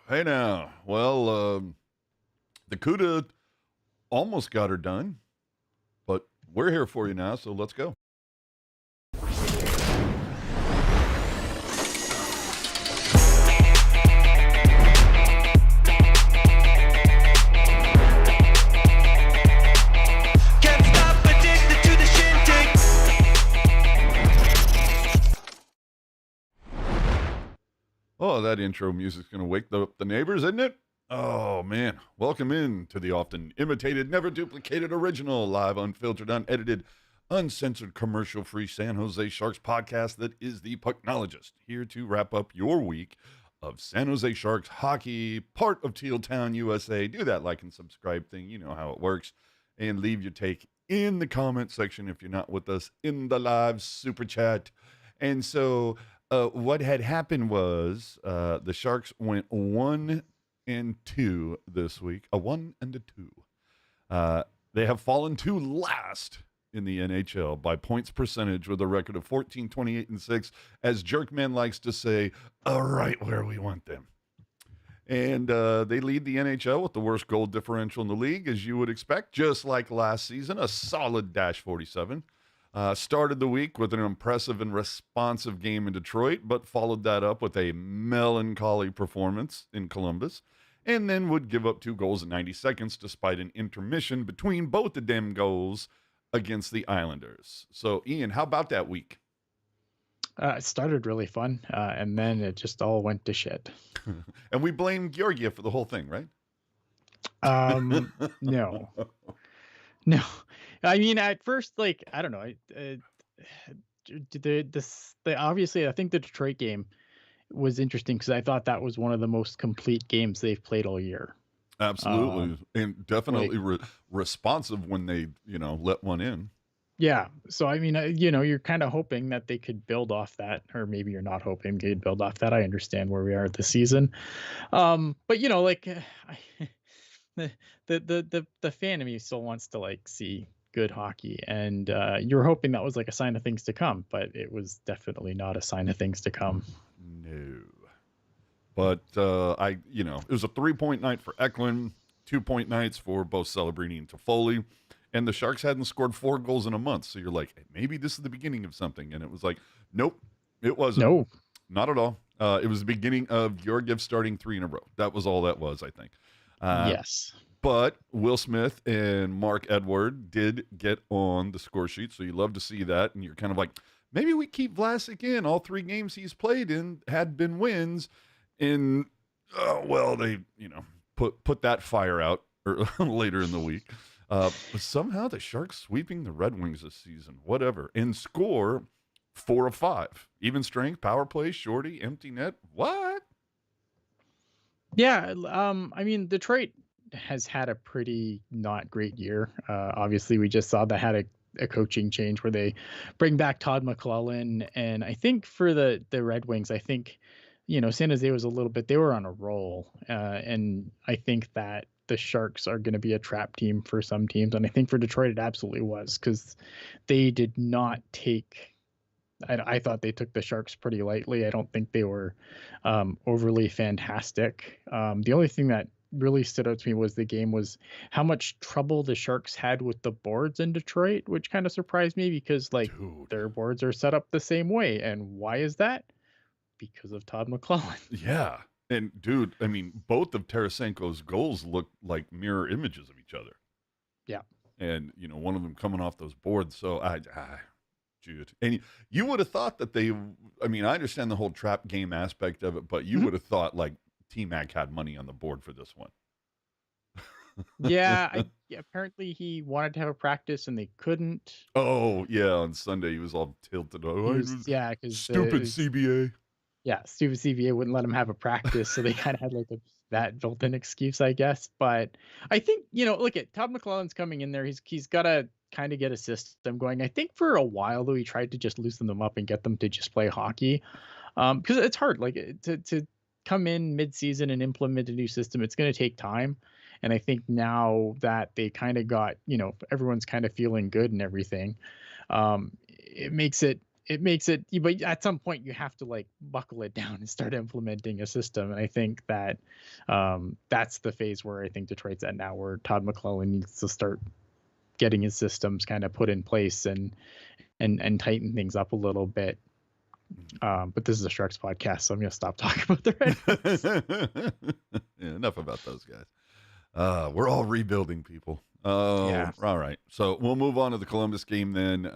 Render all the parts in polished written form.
Hey now. Well, the CUDA almost got her done, but we're here for you now, so let's go. Can't stop addicted to the shindig. Oh, that intro music's going to wake up the neighbors, isn't it? Oh, man. Welcome in to the often imitated, never duplicated, original, live, unfiltered, unedited, uncensored, commercial-free San Jose Sharks podcast that is the Pucknologist, here to wrap up your week of San Jose Sharks hockey, part of Teal Town, USA. Do that like and subscribe thing. You know how it works. And leave your take in the comment section if you're not with us in the live super chat. And so what had happened was the Sharks went 1-2 this week. A 1 and a 2. They have fallen to last in the NHL by points percentage with a record of 14, 28, and 6, as Jerkman likes to say, right where we want them. And they lead the NHL with the worst goal differential in the league, as you would expect, just like last season, a solid -47. Started the week with an impressive and responsive game in Detroit, but followed that up with a melancholy performance in Columbus, and then would give up 2 goals in 90 seconds despite an intermission between both of them goals against the Islanders. So, Ian, how about that week? It started really fun, and then it just all went to shit. And we blame Georgiev for the whole thing, right? No. No. I mean, at first, like, I don't know. Obviously, I think the Detroit game was interesting because I thought that was one of the most complete games they've played all year. Absolutely. And definitely responsive when they, let one in. Yeah. So, I mean, you're kind of hoping that they could build off that, or maybe you're not hoping they could build off that. I understand where we are this season. But, the fan of me still wants to see good hockey, and you're hoping that was like a sign of things to come, but it was definitely not a sign of things to come. No. But it was a 3-point night for Eklund, 2-point nights for both Celebrini and Toffoli, and the Sharks hadn't scored 4 goals in a month. So you're like, maybe this is the beginning of something, and it was like, nope, it wasn't. No, not at all. It was the beginning of Georgiev starting 3 in a row. That was all that was, I think. Yes. But Will Smith and Mark Edward did get on the score sheet, so you love to see that. And you're kind of like, maybe we keep Vlasic in. All 3 games he's played in had been wins. And, they, put that fire out later in the week. But somehow the Sharks sweeping the Red Wings this season, whatever, and score 4 of 5. Even strength, power play, shorty, empty net. What? Yeah. I mean, Detroit has had a pretty not great year. Obviously, we just saw that had a coaching change where they bring back Todd McLellan. And I think for the Red Wings, I think, San Jose was they were on a roll. And I think that the Sharks are going to be a trap team for some teams. And I think for Detroit, it absolutely was, because they did not take... I thought they took the Sharks pretty lightly. I don't think they were overly fantastic. The only thing that really stood out to me was how much trouble the Sharks had with the boards in Detroit, which kind of surprised me because their boards are set up the same way. And why is that? Because of Todd McLellan. Yeah. And dude, I mean, both of Tarasenko's goals look like mirror images of each other. Yeah. And, one of them coming off those boards. So dude. And you would have thought that I understand the whole trap game aspect of it, but you would have thought T-Mac had money on the board for this one. Yeah, apparently he wanted to have a practice and they couldn't. Oh, yeah, on Sunday he was all tilted. Because stupid CBA. Yeah, stupid CBA wouldn't let him have a practice, so they kind of had that built-in excuse, I guess. But I think, look at Todd McLellan's coming in there. He's got to kind of get a system going. I think for a while though, he tried to just loosen them up and get them to just play hockey, because it's hard. To come in mid-season and implement a new system, it's going to take time. And I think now that they kind of got, everyone's kind of feeling good and everything, it makes it it makes it, but at some point you have to like buckle it down and start implementing a system. And I think that that's the phase where I think Detroit's at now, where Todd McClellan needs to start getting his systems kind of put in place and tighten things up a little bit. But this is a Sharks podcast, so I'm going to stop talking about the Red Wings. Yeah, enough about those guys. We're all rebuilding, people. Yeah. All right. So we'll move on to the Columbus game then.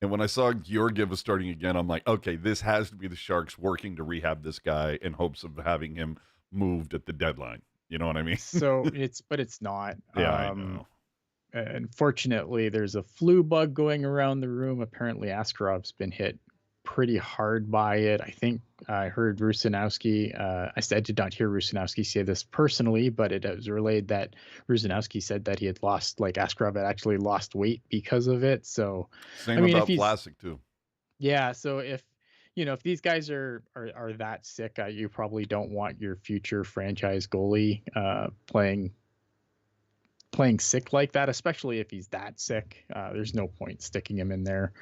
And when I saw Georgiev was starting again, I'm like, okay, this has to be the Sharks working to rehab this guy in hopes of having him moved at the deadline. You know what I mean? But it's not. Yeah, I know. Unfortunately, there's a flu bug going around the room. Apparently, Askarov's been hit pretty hard by it. I think I heard Rusanowski. I did not hear Rusanowski say this personally, but it was relayed that Rusanowski said that he had lost, like Askarov had actually lost weight because of it. So same about Vlasic too. Yeah. So if these guys are that sick, you probably don't want your future franchise goalie playing sick like that, especially if he's that sick. There's no point sticking him in there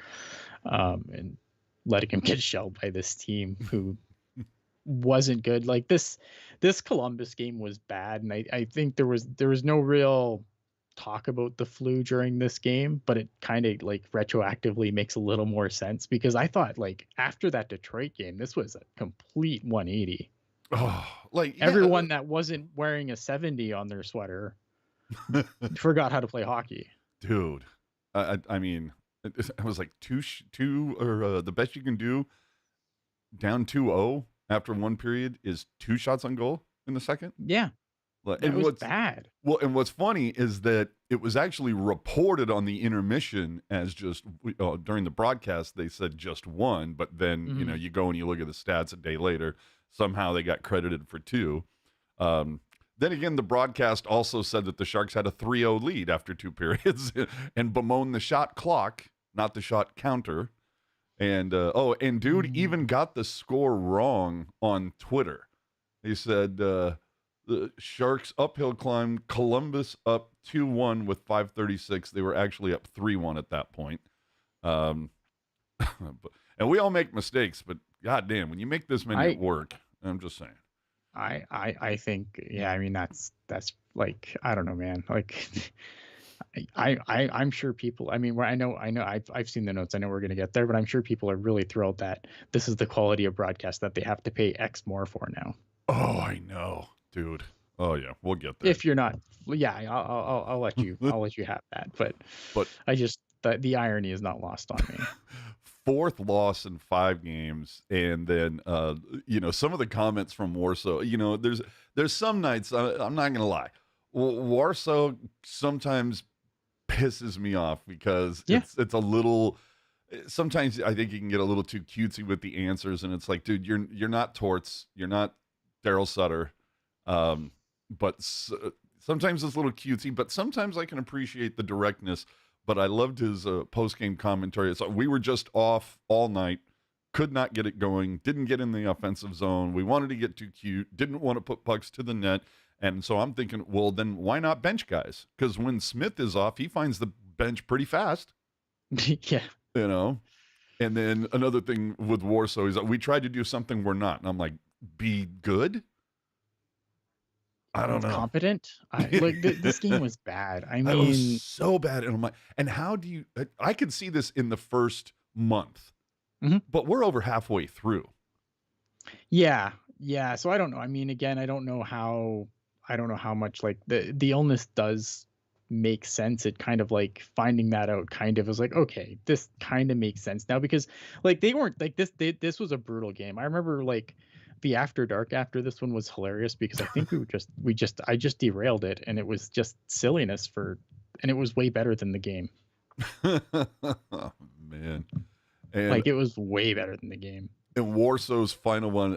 and letting him get shelled by this team who wasn't good. Like this Columbus game was bad, and I think there was no real talk about the flu during this game, but it kind of like retroactively makes a little more sense, because I thought like after that Detroit game, this was a complete 180. Oh, like everyone that wasn't wearing a 70 on their sweater forgot how to play hockey. Dude, I mean, it was like two or the best you can do down 2-0 after one period is 2 shots on goal in the second. Yeah. It was bad. Well, and what's funny is that it was actually reported on the intermission as just during the broadcast, they said just 1, but then, you go and you look at the stats a day later, somehow they got credited for 2. Then again, the broadcast also said that the Sharks had a 3-0 lead after 2 periods and bemoaned the shot clock, not the shot counter. And, dude even got the score wrong on Twitter. He said, the Sharks uphill climb, Columbus up 2-1 with 5:36. They were actually up 3-1 at that point. And we all make mistakes, but goddamn, when you make this many work, I'm just saying. I think, yeah, I mean, that's like, I don't know, man. Like, I'm sure people, I mean, I know I've seen the notes. I know we're going to get there, but I'm sure people are really thrilled that this is the quality of broadcast that they have to pay X more for now. Oh, I know, dude. Oh yeah, we'll get there. If you're not, yeah, I'll let you have that. But I just, the irony is not lost on me. 4th loss in 5 games, and then some of the comments from Warsaw. There's some nights, I'm not gonna lie, Warsaw sometimes pisses me off because it's a little. Sometimes I think you can get a little too cutesy with the answers, and it's like, dude, you're not Torts, you're not Daryl Sutter, but sometimes it's a little cutesy. But sometimes I can appreciate the directness. But I loved his post-game commentary. So we were just off all night, could not get it going, didn't get in the offensive zone. We wanted to get too cute, didn't want to put pucks to the net. And so I'm thinking, well, then why not bench guys? Because when Smith is off, he finds the bench pretty fast. Yeah. And then another thing with Warsaw is that we tried to do something we're not. And I'm like, be good? I don't know. Competent? This game was bad. I mean, it was so bad. And I'm like, and how do you? I could see this in the first month, but we're over halfway through. Yeah. So I don't know. I mean, again, I don't know how much like the illness does make sense. It kind of like finding that out kind of was like, okay, this kind of makes sense now, because like they weren't like this. This was a brutal game. I remember like. The After Dark after this one was hilarious because I think I just derailed it, and it was just silliness and it was way better than the game. Oh, man. And like it was way better than the game. And Warsaw's final one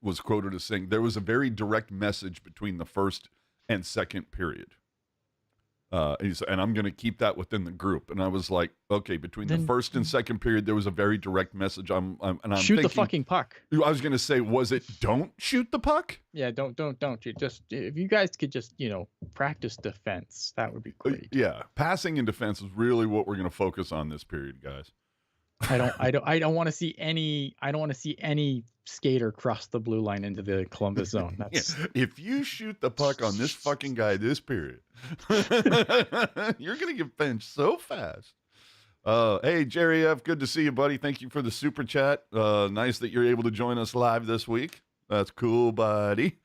was quoted as saying, there was a very direct message between the first and second period. And I'm going to keep that within the group. And I was like, okay, between the first and second period, there was a very direct message. I'm shoot thinking, the fucking puck. I was going to say, was it don't shoot the puck? Yeah, don't. You just, if you guys could just, practice defense, that would be great. Yeah, passing and defense is really what we're going to focus on this period, guys. I don't want to see any. I don't want to see any skater cross the blue line into the Columbus zone. Yeah, That's if you shoot the puck on this fucking guy this period, you're gonna get benched so fast. Hey, Jerry F., good to see you, buddy. Thank you for the super chat. Nice that you're able to join us live this week. That's cool, buddy.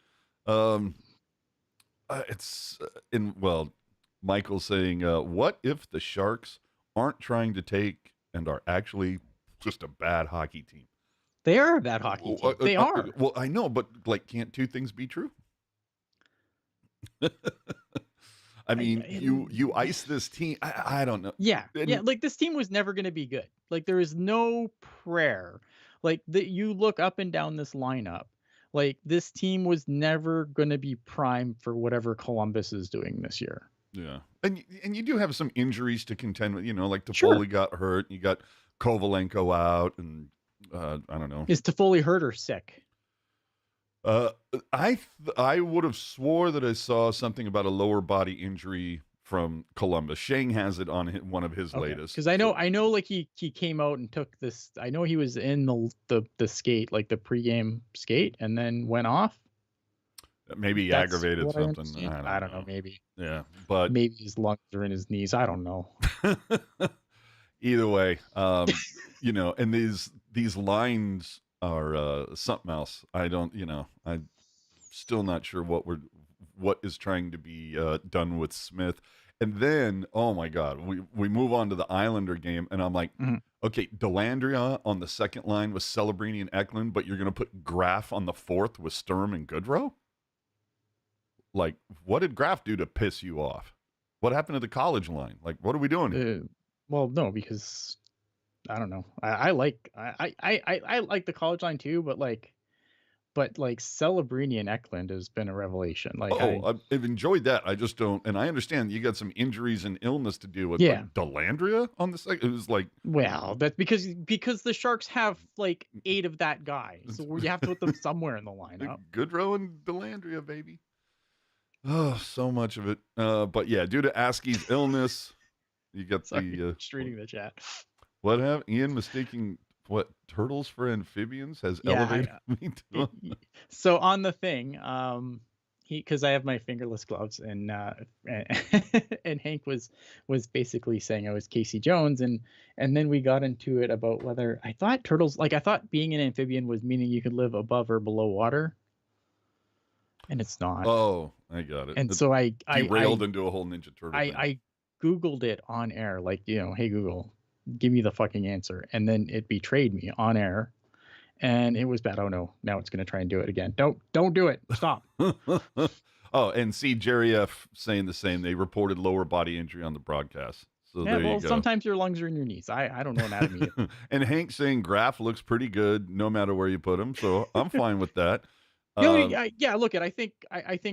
Michael's saying, what if the Sharks aren't trying to take and are actually just a bad hockey team? they are a bad hockey team. They are. Well, I know, but like, can't two things be true? I mean, you ice this team. I don't know. Yeah, And- yeah. Like this team was never going to be good. Like there is no prayer. Like you look up and down this lineup. Like this team was never going to be prime for whatever Columbus is doing this year. Yeah, and you do have some injuries to contend with. You know, like Toffoli Sure. got hurt. You got Kovalenko out, and I don't know. Is Toffoli hurt or sick? I would have swore that I saw something about a lower body injury from Columbus. Shane has it on one of his latest. Because I know, like he came out and took this. I know he was in the skate, like the pregame skate, and then went off. Maybe he That's aggravated what I something. understand. I don't know. Maybe. Yeah, but Maybe his lungs are in his knees. I don't know. either way, you know, and these lines are something else. I'm still not sure what is trying to be done with Smith. And then, oh my God, we move on to the Islander game, and I'm like, okay, Delandria on the second line with Celebrini and Eklund, but you're going to put Graf on the fourth with Sturm and Goodrow? Like, what did Graf do to piss you off? What happened to the college line? Like, what are we doing here? Well, no, because I don't know. I like the college line too, but like Celebrini and Eklund has been a revelation. Like, I've enjoyed that. I just don't, and I understand you got some injuries and illness to deal with. Yeah. But Delandria on the second, it was like, well, that's because the Sharks have like 8 of that guy, so you have to put them somewhere in the lineup. Goodrow and Delandria, baby. Oh, so much of it. But yeah, due to Askey's illness, you got Just reading the chat. What happened? Ian mistaking turtles for amphibians has elevated me to. So on the thing, because I have my fingerless gloves, and and Hank was basically saying I was Casey Jones, and then we got into it about whether I thought being an amphibian was meaning you could live above or below water, and it's not. Oh, I got it. And so I derailed into a whole Ninja Turtle thing. I Googled it on air, like, hey Google, give me the fucking answer, and then it betrayed me on air, and it was bad. Oh no, now it's gonna try and do it again. Don't do it. Stop. Oh, and see Jerry F saying the same. They reported lower body injury on the broadcast. So there you go. Sometimes your lungs are in your knees. I don't know anatomy. And Hank saying Graf looks pretty good no matter where you put him. So I'm fine with that. Yeah, look, I think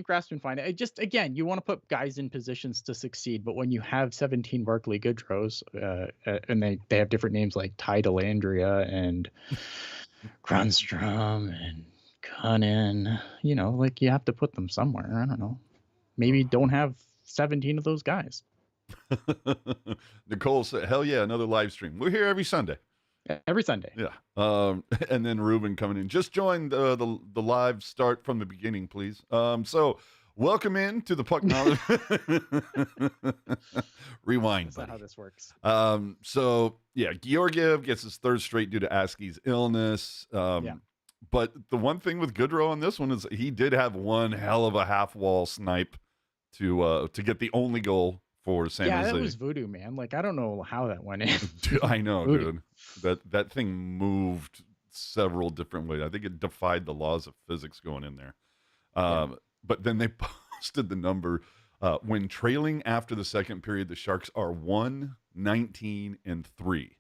Graf's been fine. Just again, you want to put guys in positions to succeed, but when you have 17 Barclay Goodrows, and they have different names like Ty Delandria and Grunstrom and Cunnin, like you have to put them somewhere. I don't know. Maybe don't have 17 of those guys. Nicole said, "Hell yeah, another live stream. We're here every Sunday." Every Sunday. Yeah. And then Ruben coming in. Just join the live start from the beginning, please. So welcome in to the Pucknologists. Rewind, That's buddy. not how this works. So yeah, Georgiev gets his third straight due to Askey's illness. But the one thing with Goodrow on this one is he did have one hell of a half wall snipe to get the only goal for San Jose. Yeah, that was voodoo, man. Like, I don't know how that went in. Dude, I know, dude. That thing moved several different ways. I think it defied the laws of physics going in there. But then they posted the number. When trailing after the second period, the Sharks are 1-19-3.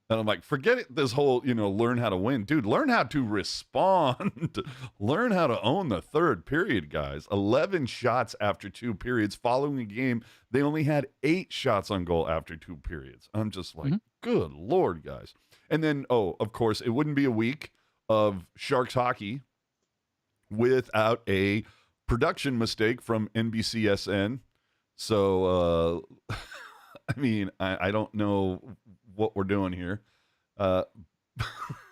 And I'm like, forget it, this whole, learn how to win. Dude, learn how to respond. Learn how to own the third period, guys. 11 shots after 2 periods. Following the game, they only had 8 shots on goal after 2 periods. I'm just like, good Lord, guys. And then, of course, it wouldn't be a week of Sharks hockey without a production mistake from NBCSN. So, I mean, I don't know what we're doing here. Uh,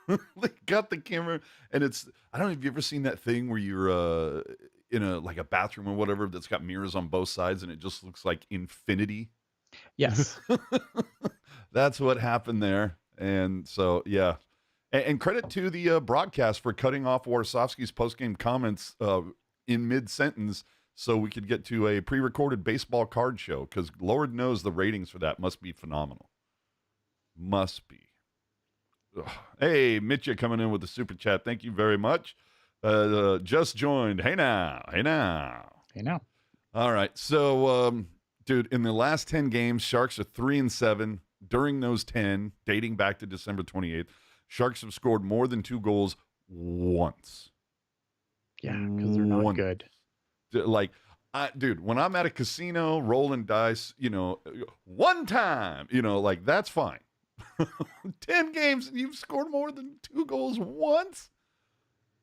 they got the camera, and I don't know if you've ever seen that thing where you're in a bathroom or whatever that's got mirrors on both sides, and it just looks like infinity. Yes. That's what happened there. And so, yeah. And credit to the broadcast for cutting off Warsofsky's post-game comments in mid-sentence so we could get to a pre-recorded baseball card show, because Lord knows the ratings for that must be phenomenal. Must be. Ugh. Hey, Mitya coming in with the super chat. Thank you very much. Just joined. Hey now. Hey now. Hey now. All right. So, dude, in the last 10 games, Sharks are 3-7. During those 10, dating back to December 28th, Sharks have scored more than 2 goals once. Yeah, because they're not good. Like, dude, when I'm at a casino rolling dice, one time, like, that's fine. 10 games and you've scored more than 2 goals once?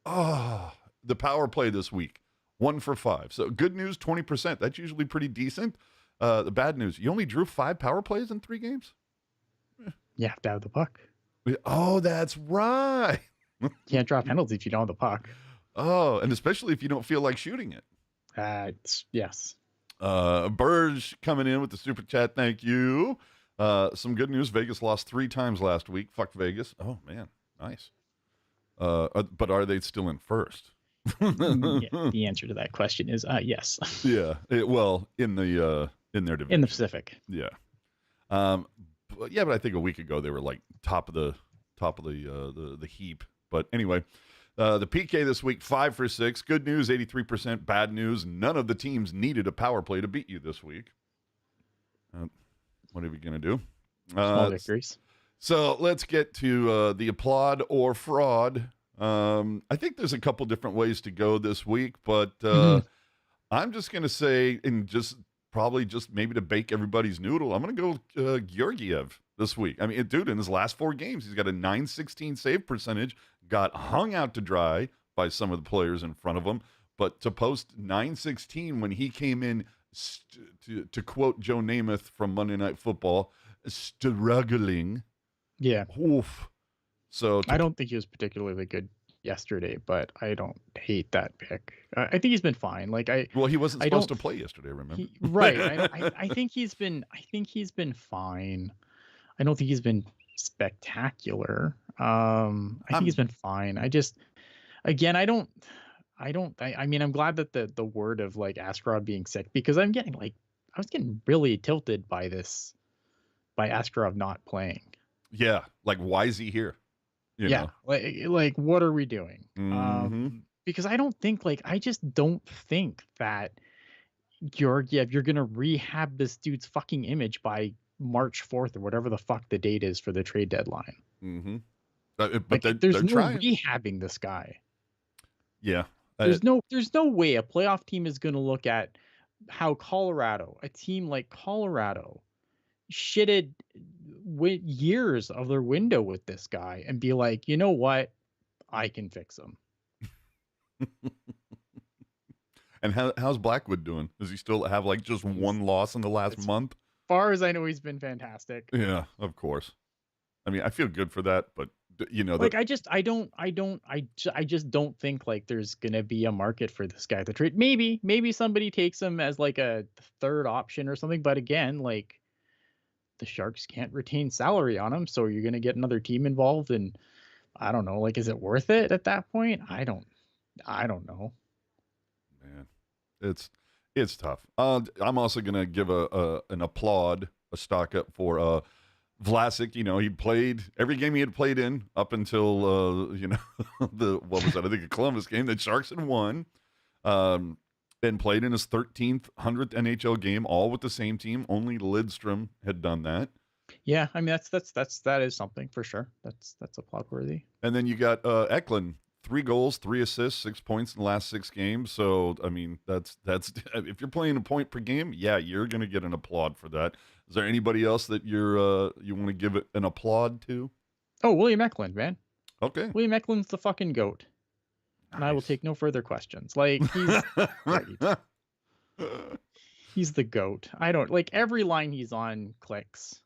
Oh, the power play this week, 1 for 5. So good news, 20%. That's usually pretty decent. The bad news, you only drew 5 power plays in 3 games? You have to have the puck. Oh, that's right. You can't draw penalties if you don't have the puck. Oh, and especially if you don't feel like shooting it. Yes. Burge coming in with the super chat. Thank you. Some good news. Vegas lost 3 times last week. Fuck Vegas. Oh, man. Nice. But are they still in first? Yeah, the answer to that question is yes. Yeah. In their division. In the Pacific. Yeah. But I think a week ago they were like top of the heap. But anyway, the PK this week, 5 for 6. Good news, 83%. Bad news, none of the teams needed a power play to beat you this week. What are we going to do? Small victories. So let's get to the applaud or fraud. I think there's a couple different ways to go this week, but I'm just going to say, and probably maybe to bake everybody's noodle, I'm going to go Georgiev this week. I mean, dude, in his last 4 games, he's got a .916 save percentage, got hung out to dry by some of the players in front of him, but to post .916 when he came in, to quote Joe Namath from Monday Night Football, struggling. Yeah. Oof. So I don't think he was particularly good yesterday, but I don't hate that pick. I think he's been fine. He wasn't supposed to play yesterday, remember? Right. I think he's been fine. I don't think he's been spectacular. I think he's been fine. I mean, I'm glad that the word of Askarov being sick, because I was getting really tilted by Askarov not playing. Yeah. Why is he here? You know? Like what are we doing? Mm-hmm. Because I just don't think that Georgiev, you're going to rehab this dude's fucking image by March 4th or whatever the fuck the date is for the trade deadline. Mm-hmm. There's no rehabbing this guy. Yeah. There's no way a playoff team is going to look at how a team like Colorado shitted with years of their window with this guy and be like, you know what? I can fix him. And how's Blackwood doing? Does he still have just one loss in the last month? As far as I know, he's been fantastic. Yeah, of course. I mean, I feel good for that, but I just don't think there's gonna be a market for this guy to trade. Maybe somebody takes him as a 3rd option or something, but again, the Sharks can't retain salary on him, so you're gonna get another team involved, and I don't know, is it worth it at that point? I don't know. Man, it's tough. I'm also gonna give an applaud, a stock up for Vlasic. He played every game he had played in up until what was that? I think a Columbus game that Sharks had won. And played in his 100th NHL game, all with the same team. Only Lidstrom had done that. Yeah, I mean that is something for sure. That's applaud worthy. And then you got Eklund, 3 goals, 3 assists, 6 points in the last 6 games. So I mean that's if you're playing a point per game, yeah, you're gonna get an applaud for that. Is there anybody else that you want to give it an applaud to? Oh, William Eklund, man. Okay. William Eklund's the fucking GOAT. And I will take no further questions. He's great. He's the GOAT. I don't every line he's on clicks.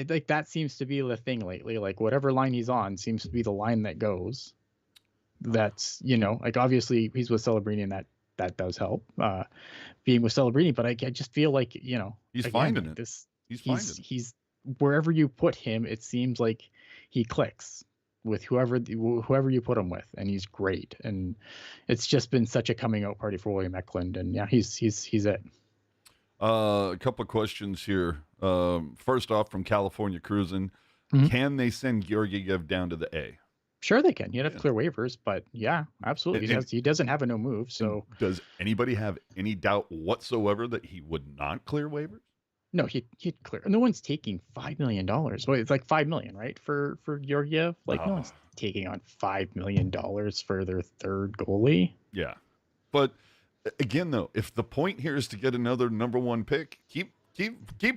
Like that seems to be the thing lately. Like whatever line he's on seems to be the line that goes. That's like obviously he's with Celebrini and that does help being with Celebrini, but I just feel like He's again, finding like it. this He's finding it. he's wherever you put him, it seems like he clicks with whoever you put him with, and he's great. And it's just been such a coming out party for William Eklund, and yeah, he's it. A couple of questions here. First off, from California Cruising, Mhm. can they send Georgiev down to the A? Sure, they can. You'd have to clear waivers, but yeah, absolutely. And- He doesn't have a no move, so Does anybody have any doubt whatsoever that he would not clear waivers? no, he'd clear. No one's taking $5 million. Well, it's like $5 million, right? For Georgiev, like no one's taking on $5 million for their third goalie. Yeah, but again, though, if the point here is to get another number one pick, keep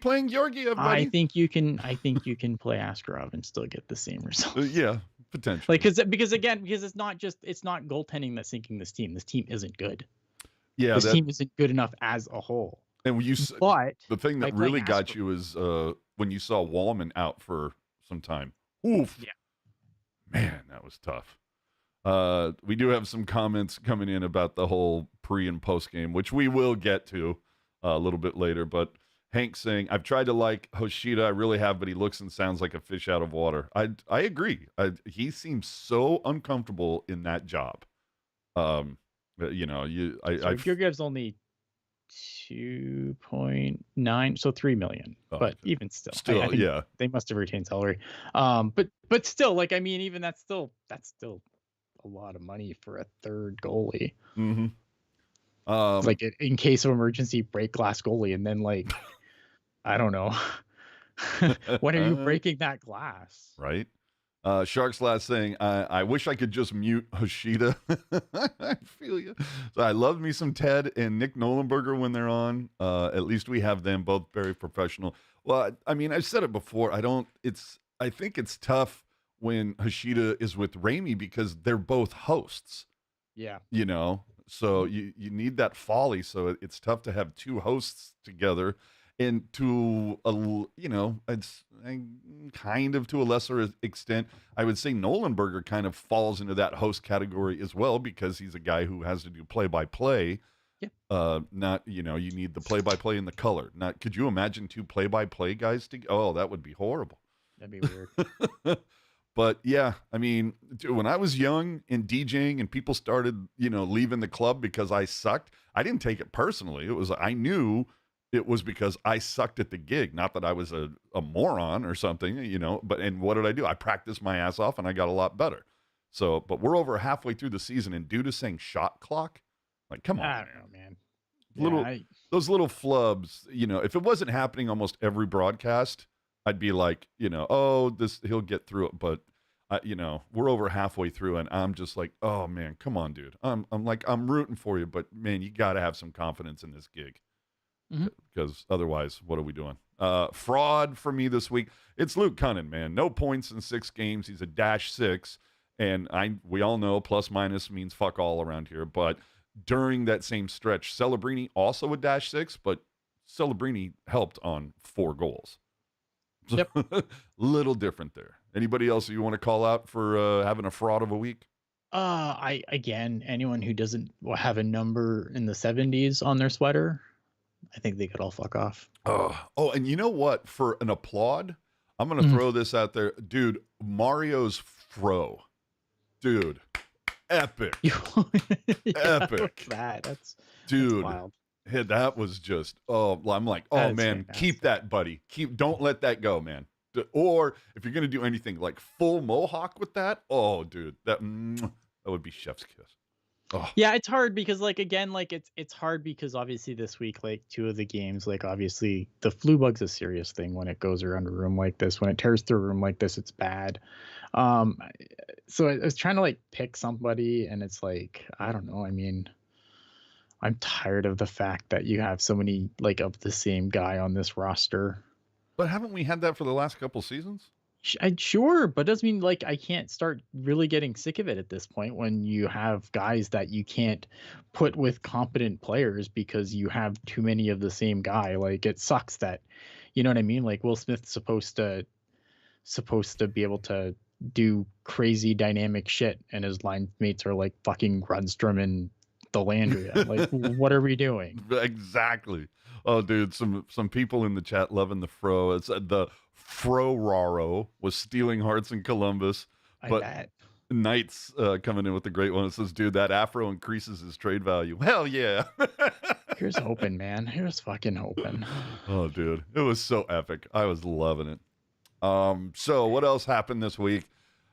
playing Georgiev, buddy. I think you can play Askarov and still get the same result. Yeah, potentially. Like because it's not goaltending that's sinking this team. This team isn't good. Yeah, this team isn't good enough as a whole. And but the thing that by really playing got Askarov- you is when you saw Wallman out for some time. Oof. Yeah. Man, that was tough. We do have some comments coming in about the whole pre and post game, which we will get to a little bit later. But Hank saying, "I've tried to like Hoshida, I really have, but he looks and sounds like a fish out of water." I agree. He seems so uncomfortable in that job. Georgiev's only 2.9, so 3 million. But even still, I think yeah, they must have retained salary. But still, like I mean, even that's still a lot of money for a third goalie. Mm-hmm. Like in case of emergency, break glass goalie, and then like I don't know, when are you breaking that glass? Right. Sharks last thing. I wish I could just mute Hoshida. I feel you. So I love me some Ted and Nick Nolenberger when they're on. At least we have them both very professional. Well, I mean, I've said it before. I think it's tough when Hoshida is with Ramey because they're both hosts. Yeah. So you need that folly. So it's tough to have two hosts together. And it's kind of to a lesser extent, I would say Nolenberger kind of falls into that host category as well because he's a guy who has to do play-by-play. Yeah. Not, you need the play-by-play and the color. Not, could you imagine two play-by-play guys Oh, that would be horrible. That'd be weird. But yeah, I mean, dude, when I was young and DJing and people started, leaving the club because I sucked, I didn't take it personally. I knew it was because I sucked at the gig, not that I was a moron or something, and what did I do? I practiced my ass off and I got a lot better. So, but we're over halfway through the season and due to saying shot clock, like, come on. I don't know, man. Those little flubs, if it wasn't happening almost every broadcast, I'd be like, he'll get through it. But, we're over halfway through and I'm just like, oh man, come on, dude. I'm rooting for you, but man, you got to have some confidence in this gig. Because otherwise, what are we doing? Fraud for me this week. It's Luke Cunnin, man. No points in 6 games. He's a -6. And we all know plus minus means fuck all around here. But during that same stretch, Celebrini also a -6, but Celebrini helped on 4 goals. Yep. Little different there. Anybody else you want to call out for having a fraud of a week? Anyone who doesn't have a number in the 70s on their sweater, I think they could all fuck off. Oh, and you know what? For an applaud, I'm going to throw this out there. Dude, Mario's fro. Dude, epic. Epic. That's wild. Yeah, that was just, I'm like, oh man, fantastic. Keep that, buddy. Don't let that go, man. Or if you're going to do anything like full mohawk with that, oh, dude, that would be chef's kiss. Oh. Yeah, it's hard because it's hard because obviously this week, 2 of the games, obviously the flu bug's a serious thing when it goes around a room like this. When it tears through a room like this, it's bad. So I was trying to pick somebody, and it's I don't know. I mean, I'm tired of the fact that you have so many of the same guy on this roster. But haven't we had that for the last couple seasons? Sure, but doesn't mean I can't start really getting sick of it at this point when you have guys that you can't put with competent players because you have too many of the same guy. It sucks that You know what I mean? Like Will Smith's supposed to be able to do crazy dynamic shit, and his line mates are like fucking Grunstrom and Delandria. Like, what are we doing? Exactly. Oh, dude, some people in the chat loving the fro. It's the fro raro was stealing hearts in Columbus, I but bet. Knight's coming in with the great one. It says, dude, that afro increases his trade value. Hell yeah. Here's hoping, man. Here's fucking hoping. Oh, dude, it was so epic. I was loving it. So what else happened this week?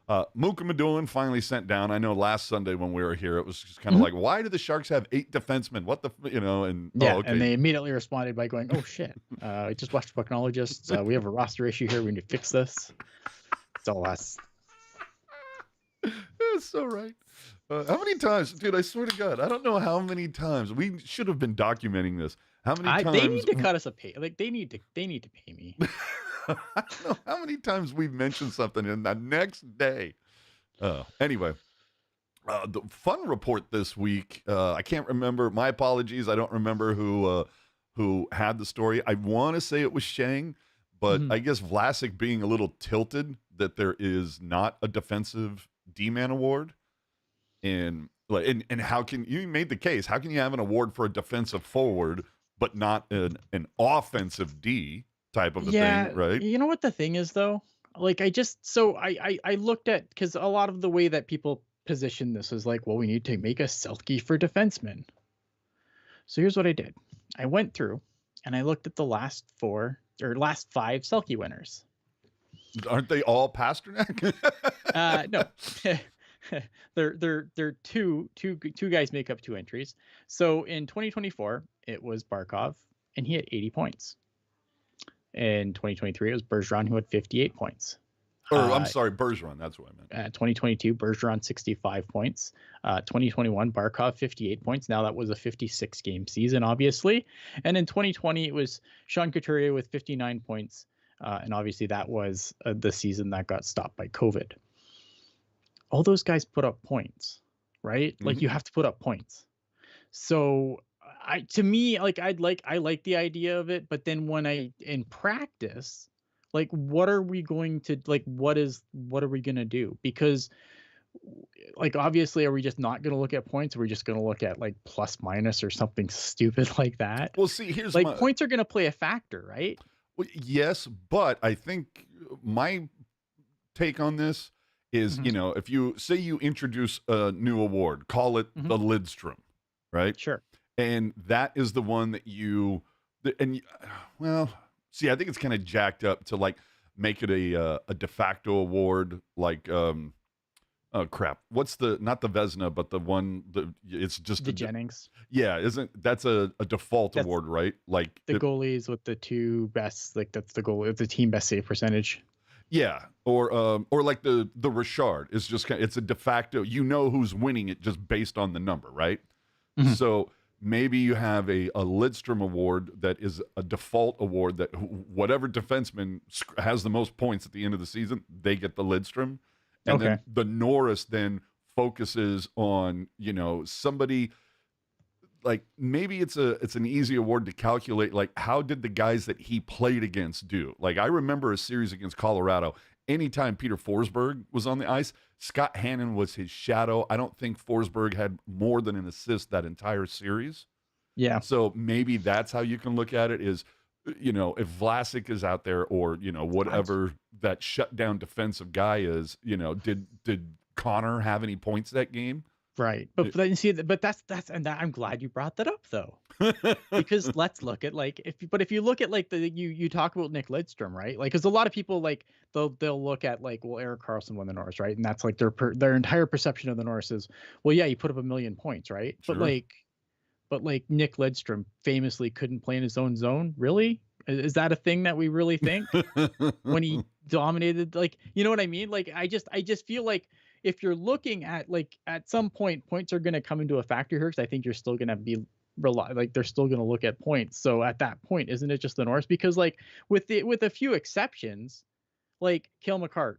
Mooka Madulin finally sent down. I know last Sunday when we were here, it was just kind of like, why do the Sharks have 8 defensemen? What the, and Yeah, okay. and they immediately responded by going, "Oh shit! I just watched Pucknologists. We have a roster issue here. We need to fix this." It's all us. That's so right. How many times, dude? I swear to God, I don't know how many times we should have been documenting this. How many times they need to cut us a pay? Like they need to pay me. I don't know how many times we've mentioned something and the next day. Anyway, the fun report this week. I can't remember. My apologies. I don't remember who had the story. I want to say it was Shang, but I guess Vlasic being a little tilted that there is not a defensive D-man award. And how can you made the case? How can you have an award for a defensive forward but not an offensive D type of a thing, right? You know what the thing is though? Like I looked at, because a lot of the way that people position this is like, well, we need to make a Selke for defensemen. So here's what I did. I went through and I looked at the last 5 Selke winners. Aren't they all Pasternak? No. they're two guys make up 2 entries. So in 2024, it was Barkov, and he had 80 points. In 2023, it was Bergeron, who had 58 points. I'm sorry, Bergeron. That's what I meant. 2022, Bergeron 65 points. 2021, Barkov 58 points. Now that was a 56-game season, obviously. And in 2020, it was Sean Couturier with 59 points. And obviously that was the season that got stopped by COVID. All those guys put up points, right? Like you have to put up points. So I like the idea of it, but then when in practice, like what are we going to what are we going to do? Because like obviously, are we just not going to look at points? Or are we just going to look at like plus minus or something stupid like that? Well, see, here's like points are going to play a factor, right? Well, yes, but I think my take on this is, if you say you introduce a new award, call it the Lidstrom, right? Sure. And that is the one that see, I think it's kind of jacked up to like make it a de facto award, like oh crap, what's not the Vezina, but the one it's just the Jennings. Yeah, that's a default award, right? Like the goalies with the 2 best, like that's the goal, the team best save percentage. Yeah, or like the Richard is just it's a de facto. Who's winning it just based on the number, right? So maybe you have a Lidstrom award that is a default award that whatever defenseman has the most points at the end of the season, they get the Lidstrom, and then the Norris then focuses on somebody. Like maybe it's an easy award to calculate. Like how did the guys that he played against do? Like I remember a series against Colorado. Anytime Peter Forsberg was on the ice, Scott Hannon was his shadow. I don't think Forsberg had more than an assist that entire series. Yeah. So maybe that's how you can look at it is, if Vlasic is out there or, whatever that shutdown defensive guy is, did Connor have any points that game? Right. But then you see that, but that's I'm glad you brought that up though. Because let's look at like if you look at like you talk about Nick Lidstrom, right? Like because a lot of people like they'll look at like, well, Erik Karlsson won the Norris, right? And that's like their entire perception of the Norris is, well, yeah, he put up 1 million points, right? Sure. But like Nick Lidstrom famously couldn't play in his own zone. Really? Is that a thing that we really think when he dominated? Like, you know what I mean? Like I just feel like if you're looking at like at some point points are going to come into a factor here, because I think you're still going to be they're still going to look at points. So at that point, isn't it just the Norris? Because like with a few exceptions, like Cale Makar,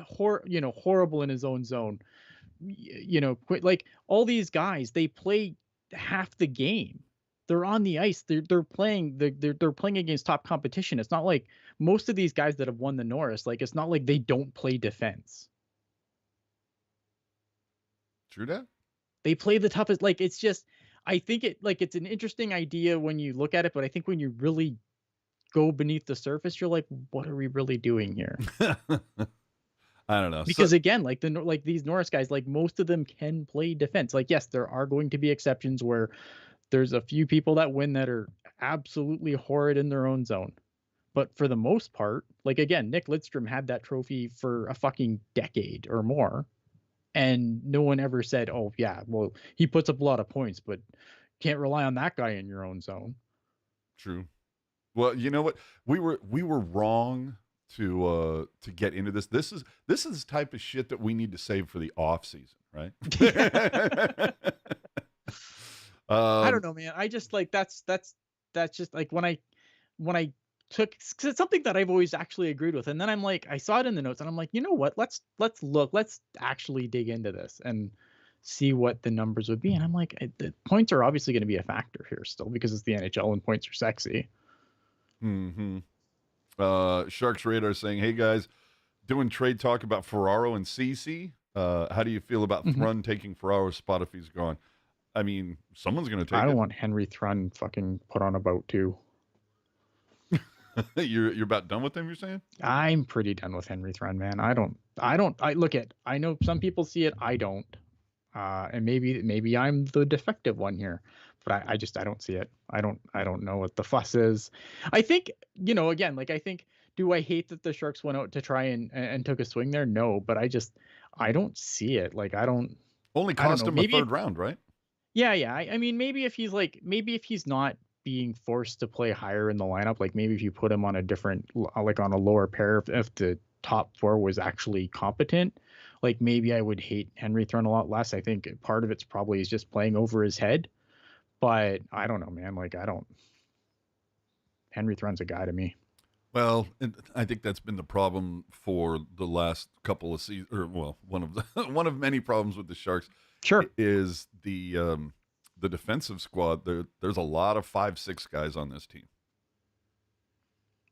horrible in his own zone, like all these guys, they play half the game. they're on the ice. They're playing they're playing against top competition. It's not like most of these guys that have won the Norris, like it's not like they don't play defense. True that. They play the toughest. Like it's just, I think it's an interesting idea when you look at it, but I think when you really go beneath the surface, you're like, what are we really doing here? I don't know. Because again, like these Norris guys, like most of them can play defense. Like yes, there are going to be exceptions where there's a few people that win that are absolutely horrid in their own zone. But for the most part, like again, Nick Lidstrom had that trophy for a fucking decade or more. And no one ever said, oh yeah, well, he puts up a lot of points, but can't rely on that guy in your own zone. True. Well, you know what? We were wrong to get into this. This is the type of shit that we need to save for the off season, right? I don't know, man. I just like that's just like when I took, cause it's something that I've always actually agreed with, and then I'm like, I saw it in the notes, and I'm like, you know what? Let's actually dig into this and see what the numbers would be. And I'm like, the points are obviously going to be a factor here still because it's the NHL and points are sexy. Mm-hmm. Sharks Radar saying, hey guys, doing trade talk about Ferraro and CC. How do you feel about Thrun taking Ferraro's spot if he's gone? I mean, someone's going to take it. I don't want Henry Thrun fucking put on a boat too. You're about done with him, you're saying? I'm pretty done with Henry Thrun, man. I know some people see it, I don't. And maybe I'm the defective one here, but I don't see it. I don't know what the fuss is. I think, again, like I think, do I hate that the Sharks went out to try and took a swing there? No, but I don't see it. Like I don't. Only cost him a third round, right? Yeah. I mean, maybe if he's not being forced to play higher in the lineup, like maybe if you put him on a different, like on a lower pair, if the top four was actually competent, like maybe I would hate Henry Thrun a lot less. I think part of it's probably he's just playing over his head, but I don't know, man. Like Henry Thrun's a guy to me. Well, I think that's been the problem for the last couple of seasons, or well, one of many problems with the Sharks. Sure, is the defensive squad. There's a lot of 5'6" guys on this team.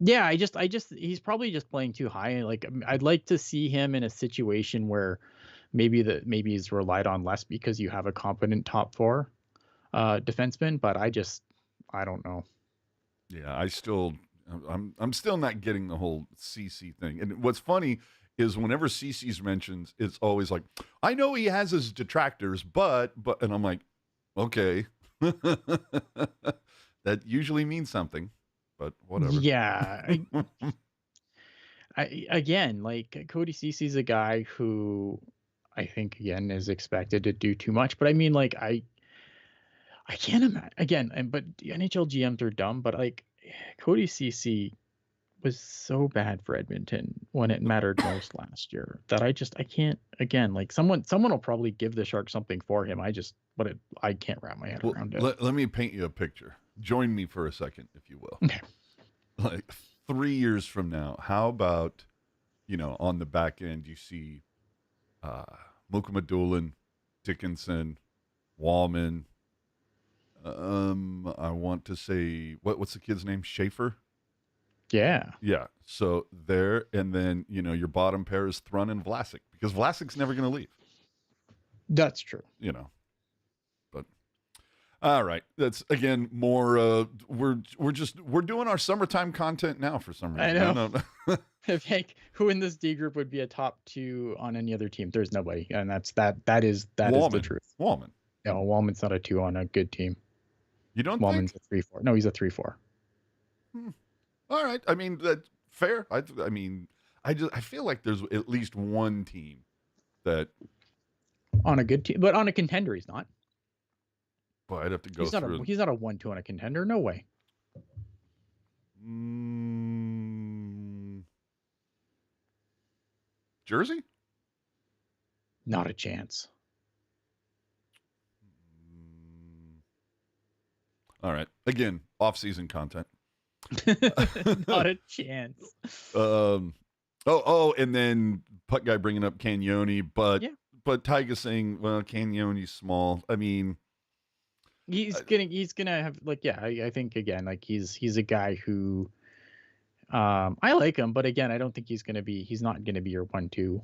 Yeah, I just he's probably just playing too high. Like I'd like to see him in a situation where maybe he's relied on less because you have a competent top four defenseman. But I don't know. Yeah, I'm still not getting the whole CC thing. And what's funny is whenever CC's mentioned, it's always like, I know he has his detractors, but and I'm like, okay, that usually means something. But whatever. Yeah. Again, like Cody Cece's a guy who I think again is expected to do too much. But I mean, like I can't imagine again. But the NHL GMs are dumb. But like Cody Cece was so bad for Edmonton when it mattered most last year that I can't. Again, like someone will probably give the Sharks something for him. I can't wrap my head around it. Let me paint you a picture. Join me for a second, if you will. Okay. Like 3 years from now, how about, on the back end, you see Mukamadulin, Dickinson, Wallman. I want to say, what's the kid's name? Schaefer? Yeah. Yeah. So there, and then, your bottom pair is Thrun and Vlasic, because Vlasic's never going to leave. That's true. But all right. That's again more we're doing our summertime content now for some reason. I know. Hank, who in this D group would be a top two on any other team? There's nobody. And that is the truth. Wallman. No, Wallman's not a 2 on a good team. You don't Wallman's think? a 3-4. No, he's a 3-4. All right. I mean, that's fair. I feel like there's at least one team that on a good team, but on a contender he's not. Well, I'd have to go through. He's not a 1-2 on a contender. No way. Jersey? Not a chance. All right. Again, off-season content. Not a chance. And then Puck Guy bringing up Cagnoni, but yeah. Tyga saying, well, Cagnoni's small. I mean, He's gonna have like yeah. I think again like he's a guy who I like him, but again I don't think he's not gonna be your 1-2.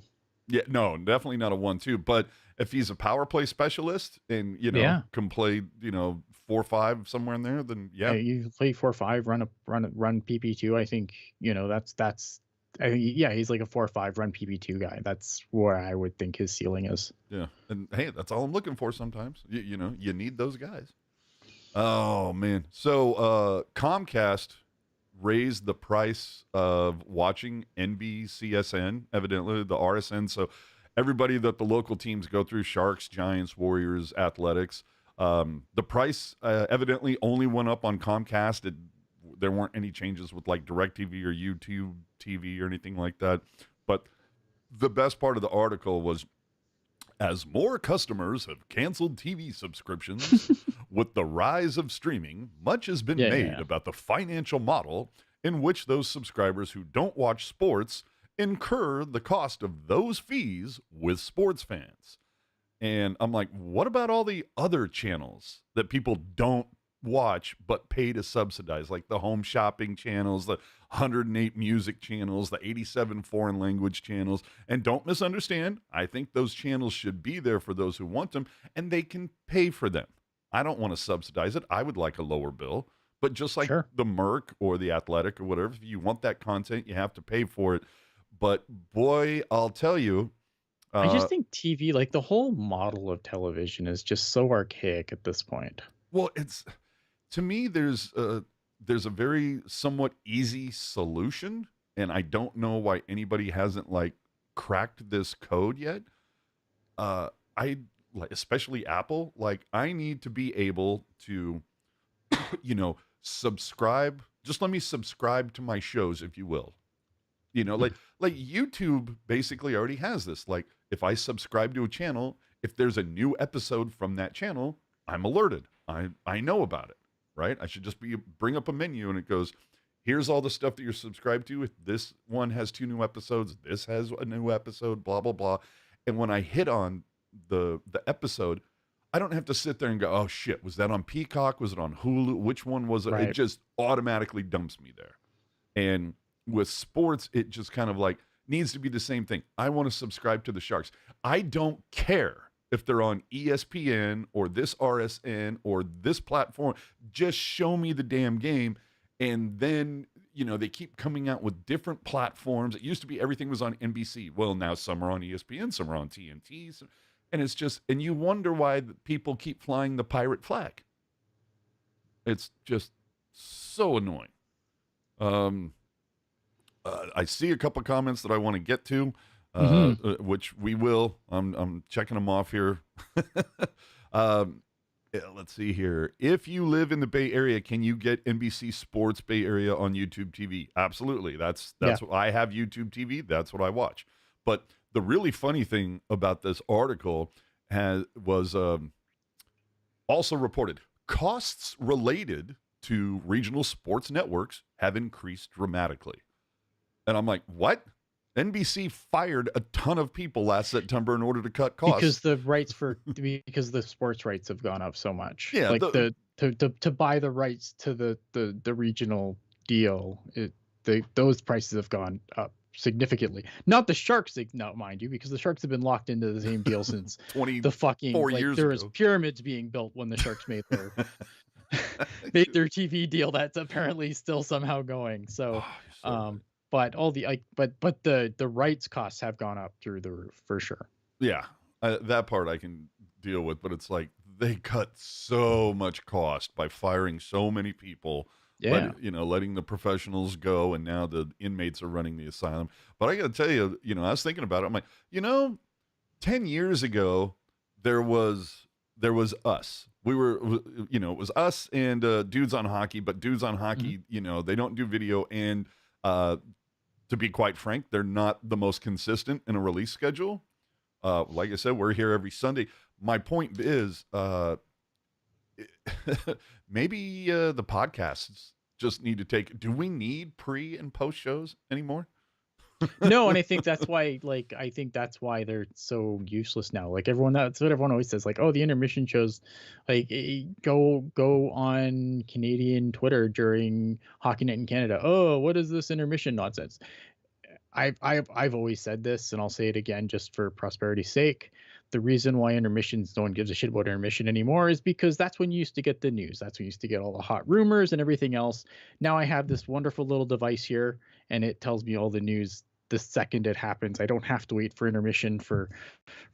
Yeah, no, definitely not a 1-2. But if he's a power play specialist and Yeah. can play 4-5 somewhere in there, then Yeah, yeah, you play 4-5, run PP2. I think that's. I think yeah, he's like a 4-5 run PP2 guy. That's where I would think his ceiling is. yeah. And hey, that's all I'm looking for. Sometimes you need those guys. Oh man, so Comcast raised the price of watching NBCSN, evidently the RSN. So everybody that the local teams go through, Sharks, Giants, Warriors, Athletics, the price evidently only went up on Comcast. There weren't any changes with like DirecTV or YouTube TV or anything like that. But the best part of the article was, as more customers have canceled TV subscriptions with the rise of streaming, much has been made about the financial model in which those subscribers who don't watch sports incur the cost of those fees with sports fans. And I'm like, what about all the other channels that people don't watch but pay to subsidize, like the home shopping channels, the 108 music channels, the 87 foreign language channels? And don't misunderstand, I think those channels should be there for those who want them, and they can pay for them. I don't want to subsidize it. I would like a lower bill. But just like Sure. the Merc or the Athletic or whatever, if you want that content, you have to pay for it. But boy, I'll tell you, I just think TV, like the whole model of television, is just so archaic at this point. well, to me, there's a very somewhat easy solution, and I don't know why anybody hasn't like cracked this code yet. I like, especially Apple, like I need to be able to, subscribe. Just let me subscribe to my shows, if you will. Like YouTube basically already has this. Like if I subscribe to a channel, if there's a new episode from that channel, I'm alerted. I know about it, right? I should just bring up a menu and it goes, here's all the stuff that you're subscribed to. If this one has 2 new episodes, this has a new episode, blah blah blah. And when I hit on the episode, I don't have to sit there and go, oh shit, was that on Peacock? Was it on Hulu? Which one was it? It Right. just automatically dumps me there. And with sports, it just kind of like needs to be the same thing. I want to subscribe to the Sharks. I don't care if they're on ESPN or this RSN or this platform. Just show me the damn game. And then, they keep coming out with different platforms. It used to be everything was on NBC. Well, now some are on ESPN, some are on TNT. And it's just, and you wonder why people keep flying the pirate flag. It's just so annoying. I see a couple comments that I want to get to, which we will. I'm checking them off here. Let's see here. If you live in the Bay Area, can you get NBC Sports Bay Area on YouTube TV? Absolutely. That's what I have YouTube TV. That's what I watch. But the really funny thing about this article was also reported costs related to regional sports networks have increased dramatically. And I'm like, what? NBC fired a ton of people last September in order to cut costs. Because the sports rights have gone up so much. Yeah, like to buy the rights to the regional deal, those prices have gone up significantly. Not the Sharks, no, mind you, because the Sharks have been locked into the same deal since 24 years there ago. was pyramids being built when the Sharks made their TV deal that's apparently still somehow going. So, but all the but the rights costs have gone up through the roof for sure. Yeah, that part I can deal with, but it's like they cut so much cost by firing so many people. Yeah, letting the professionals go, and now the inmates are running the asylum. But I got to tell you, I was thinking about it. I'm like, 10 years ago, there was us. We were, it was us and Dudes on Hockey. But Dudes on Hockey, they don't do video, and to be quite frank, they're not the most consistent in a release schedule. Like I said, we're here every Sunday. My point is, maybe the podcasts just need to do we need pre and post shows anymore? No, and I think that's why, they're so useless now. Like that's what everyone always says. Like, oh, the intermission shows, like, go on Canadian Twitter during Hockey Night in Canada. Oh, what is this intermission nonsense? I've always said this, and I'll say it again just for prosperity's sake. The reason why intermissions, no one gives a shit about intermission anymore, is because that's when you used to get the news. That's when you used to get all the hot rumors and everything else. Now I have this wonderful little device here, and it tells me all the news the second it happens. I don't have to wait for intermission for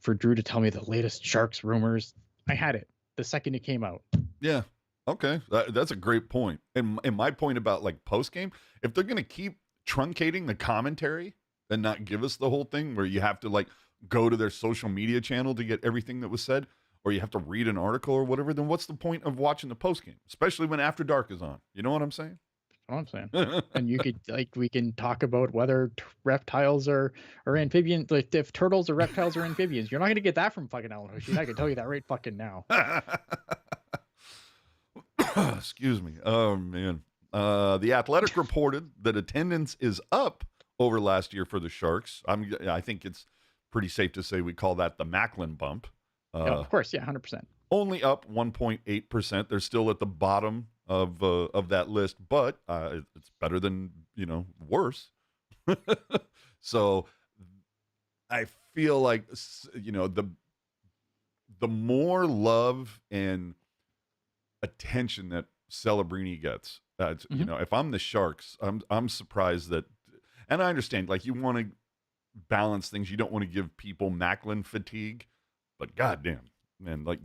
Drew to tell me the latest Sharks rumors. I had it the second it came out. Yeah. Okay. That's a great point. And my point about like post game, if they're going to keep truncating the commentary and not give us the whole thing where you have to like go to their social media channel to get everything that was said, or you have to read an article or whatever, then what's the point of watching the post game, especially when After Dark is on? You know what I'm saying? That's what I'm saying. And you could, like, we can talk about whether reptiles are amphibians, like if turtles or reptiles or amphibians. You're not going to get that from fucking Alan Hoshi. I can tell you that right fucking now. Excuse me. Oh man. The Athletic reported that attendance is up over last year for the Sharks. I think it's pretty safe to say we call that the Macklin bump. Yeah, of course, yeah, 100%. Only up 1.8%. They're still at the bottom of that list, but it's better than worse. So I feel like the more love and attention that Celebrini gets, if I'm the Sharks, I'm surprised that, and I understand, like, you want to balance things. You don't want to give people Macklin fatigue, but goddamn, man, like,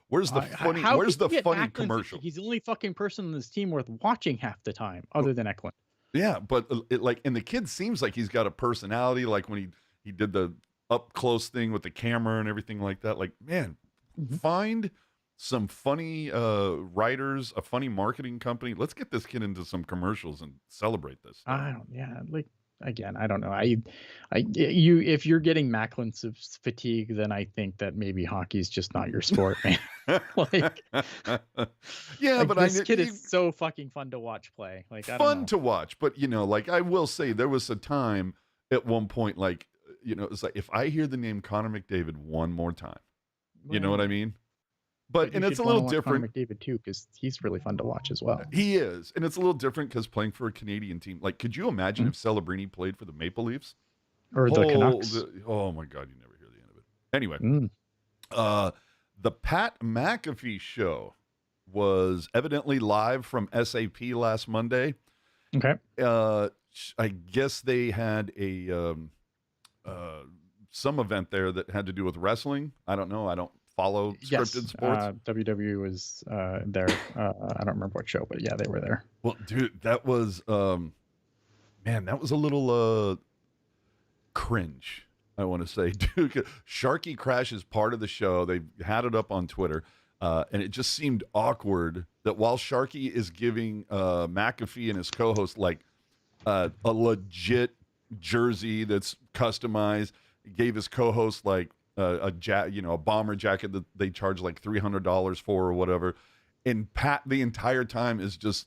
where's the funny Macklin commercial? He's the only fucking person on this team worth watching half the time, other than Eklund. Yeah, but and the kid seems like he's got a personality. Like when he did the up close thing with the camera and everything like that. Like, man, find some funny writers, a funny marketing company. Let's get this kid into some commercials and celebrate this stuff. Again, I don't know. If you're getting Macklin's fatigue, then I think that maybe hockey's just not your sport, man. But this kid is so fucking fun to watch play. Like, fun to watch, but like, I will say there was a time at one point, like, it's like if I hear the name Connor McDavid one more time, you know what I mean? But and it's a little different. Connor McDavid too, because he's really fun to watch as well. He is, and it's a little different because playing for a Canadian team. Like, could you imagine if Celebrini played for the Maple Leafs or the Canucks? Oh my God, you never hear the end of it. Anyway, the Pat McAfee show was evidently live from SAP last Monday. Okay. I guess they had a some event there that had to do with wrestling. I don't know. I don't follow scripted sports. WWE was there. I don't remember what show, but yeah, they were there. Well, dude, that was that was a little cringe, I want to say. Dude, Sharky Crash is part of the show. They had it up on Twitter, and it just seemed awkward that while Sharky is giving McAfee and his co-host like a legit jersey that's customized, he gave his co-host like a bomber jacket that they charge like $300 for or whatever, and Pat the entire time is just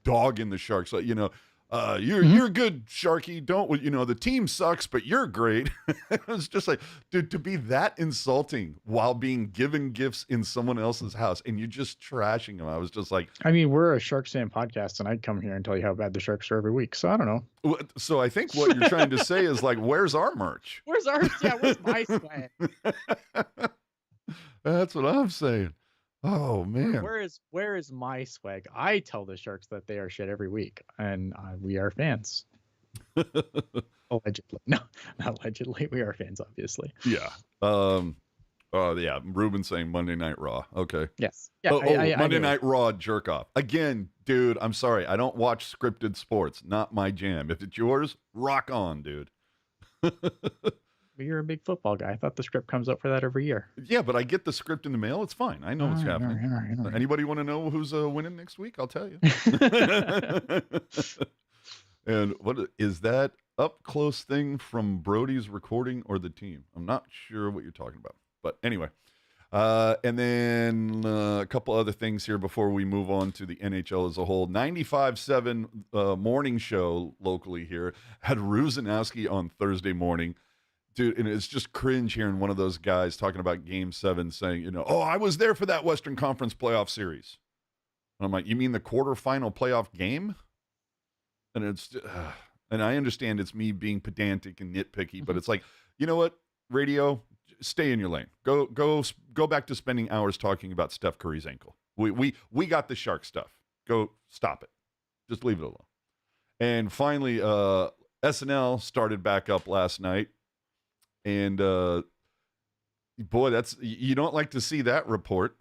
dogging the Sharks. Like, you're good, Sharky. Don't the team sucks, but you're great. It's just like, dude, to be that insulting while being given gifts in someone else's house and you just trashing them. I was just like, I mean, we're a Sharks fan podcast, and I'd come here and tell you how bad the Sharks are every week. So I don't know. So I think what you're trying to say is like, where's our merch? Where's ours? Yeah, where's my swag? That's what I'm saying. Oh man, where is my swag? I tell the Sharks that they are shit every week, and we are fans. Allegedly, no, not allegedly. We are fans, obviously. Yeah. Yeah. Ruben saying Monday Night Raw. Okay. Yes. Yeah. Monday Night Raw jerk off again, dude. I'm sorry, I don't watch scripted sports. Not my jam. If it's yours, rock on, dude. You're a big football guy. I thought the script comes up for that every year. Yeah, but I get the script in the mail. It's fine. I know what's happening. All right. Anybody want to know who's winning next week? I'll tell you. And what is that up close thing from Brody's recording or the team? I'm not sure what you're talking about. But anyway, And then a couple other things here before we move on to the NHL as a whole. 95.7 morning show locally here had Ruzanowski on Thursday morning. Dude, and it's just cringe hearing one of those guys talking about Game 7 saying, oh, I was there for that Western Conference playoff series. And I'm like, you mean the quarterfinal playoff game? And and I understand it's me being pedantic and nitpicky, but it's like, you know what, radio, stay in your lane. Go back to spending hours talking about Steph Curry's ankle. We got the Shark stuff. Go stop it. Just leave it alone. And finally, SNL started back up last night. And boy, you don't like to see that report.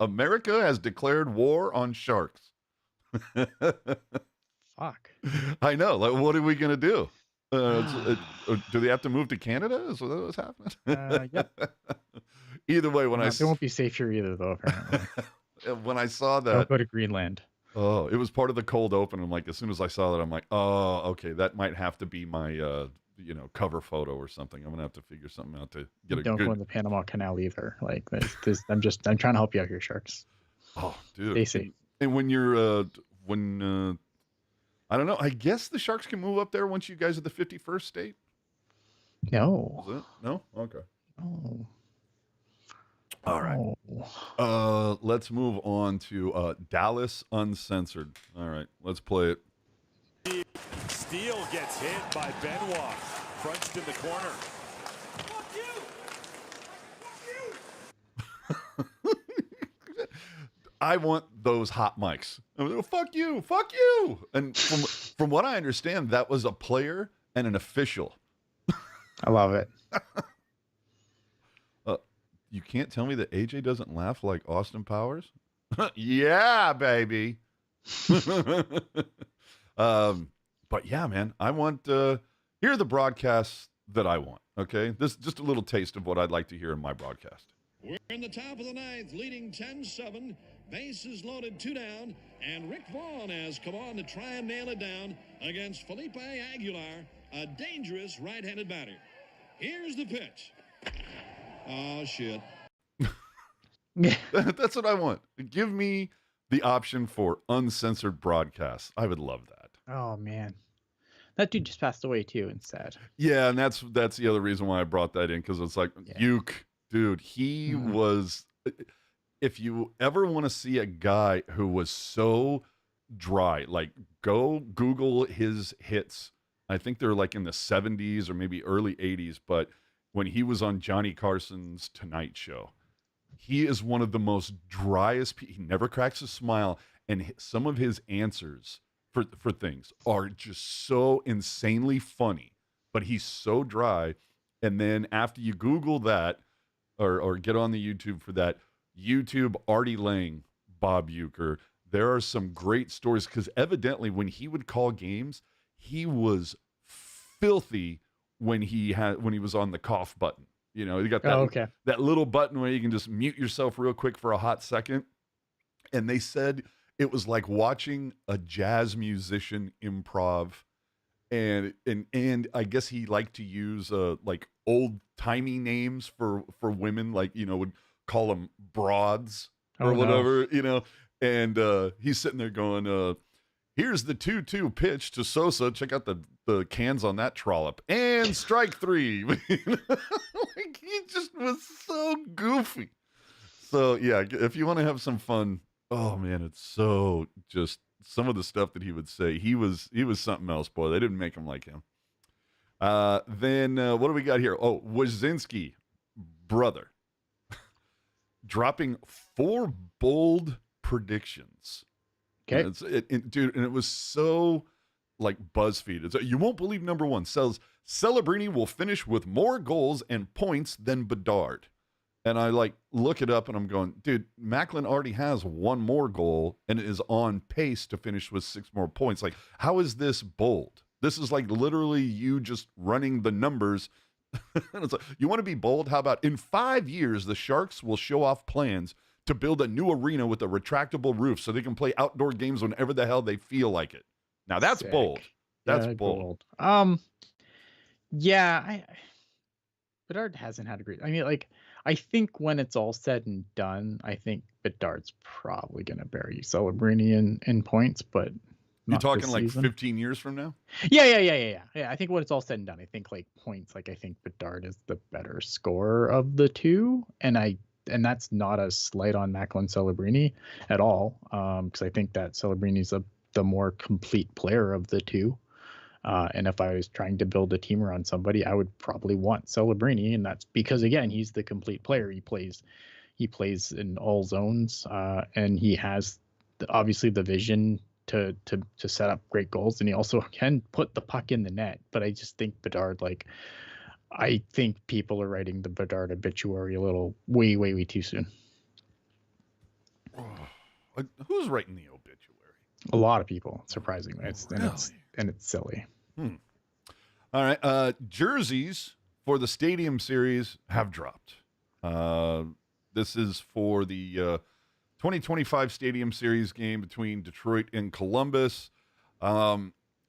America has declared war on sharks. Fuck. I know. Like, what are we gonna do? Do they have to move to Canada? Is that what's happening? Yep. Either way, They won't be safe here either, though. Apparently, when I saw that, don't go to Greenland. Oh, it was part of the cold open. I'm like, as soon as I saw that, I'm like, oh, okay, that might have to be my cover photo or something. I'm gonna have to figure something out to get a Don't good. go in the Panama Canal either. Like this, I'm trying to help you out here, sharks. Oh, dude. Stay safe. And when you're I don't know. I guess the Sharks can move up there once you guys are the 51st state. No. Is it? No? Okay. Oh. All right. Oh. Let's move on to Dallas Uncensored. All right, let's play it. Steele gets hit by Benoit. Crunched in the corner. I want those hot mics. Fuck you, fuck you. And from what I understand, that was a player and an official. I love it. You can't tell me that AJ doesn't laugh like Austin Powers? Yeah, baby. But yeah, man, I want here are the broadcasts that I want. Okay, this is just a little taste of what I'd like to hear in my broadcast. We're in the top of the ninth, leading 10-7. Bases loaded, 2 down, and Rick Vaughn has come on to try and nail it down against Felipe Aguilar, a dangerous right-handed batter. Here's the pitch. Oh, shit. That's what I want. Give me the option for uncensored broadcasts. I would love that. Oh man, that dude just passed away too. And sad. Yeah, and that's the other reason why I brought that in, because it's like, Uke, dude, he was. If you ever want to see a guy who was so dry, like go Google his hits. I think they're like in the 70s or maybe early 80s, but when he was on Johnny Carson's Tonight Show, he is one of the most driest people. He never cracks a smile, and some of his answers for things are just so insanely funny, but he's so dry. And then after you Google that or get on the YouTube for that, YouTube Artie Lang, Bob Uecker, there are some great stories, because evidently when he would call games, he was filthy when he was on the cough button. You know, you got that, that little button where you can just mute yourself real quick for a hot second. And they said it was like watching a jazz musician improv. And I guess he liked to use like old timey names for women, like, would call them broads or whatever, and he's sitting there going, here's the 2-2 pitch to Sosa. Check out the cans on that trollop. And strike 3. Like, he just was so goofy. So, yeah, if you want to have some fun, oh, man, it's so just some of the stuff that he would say. He was something else, boy. They didn't make him like him. Then what do we got here? Oh, Wazinski, brother, dropping 4 bold predictions. Okay. Dude, and it was so like BuzzFeed. It's you won't believe number 1 says Celebrini will finish with more goals and points than Bedard. And I like look it up and I'm going, dude, Macklin already has 1 more goal and is on pace to finish with 6 more points. Like, how is this bold? This is like literally you just running the numbers. And it's like, you want to be bold? How about in 5 years, the Sharks will show off plans to build a new arena with a retractable roof so they can play outdoor games whenever the hell they feel like it. Now that's Sick. bold. That's Yeah, bold. Yeah, Bedard hasn't had a great. I mean, like, I think when it's all said and done, I think Bedard's probably going to bury Celebrini in points, but You're not talking this like season. 15 years from now? Yeah. I think when it's all said and done, I think like points, like I think Bedard is the better scorer of the two, and that's not a slight on Macklin Celebrini at all, because I think that Celebrini's the more complete player of the two. And if I was trying to build a team around somebody, I would probably want Celebrini, and that's because again, he's the complete player. He plays in all zones, and he has obviously the vision to set up great goals, and he also can put the puck in the net. But I just think Bedard, like, I think people are writing the Bedard obituary a little way too soon. Who's writing the obituary? A lot of people, surprisingly. It's silly. All right. Jerseys for the Stadium Series have dropped. This is for the 2025 Stadium Series game between Detroit and Columbus.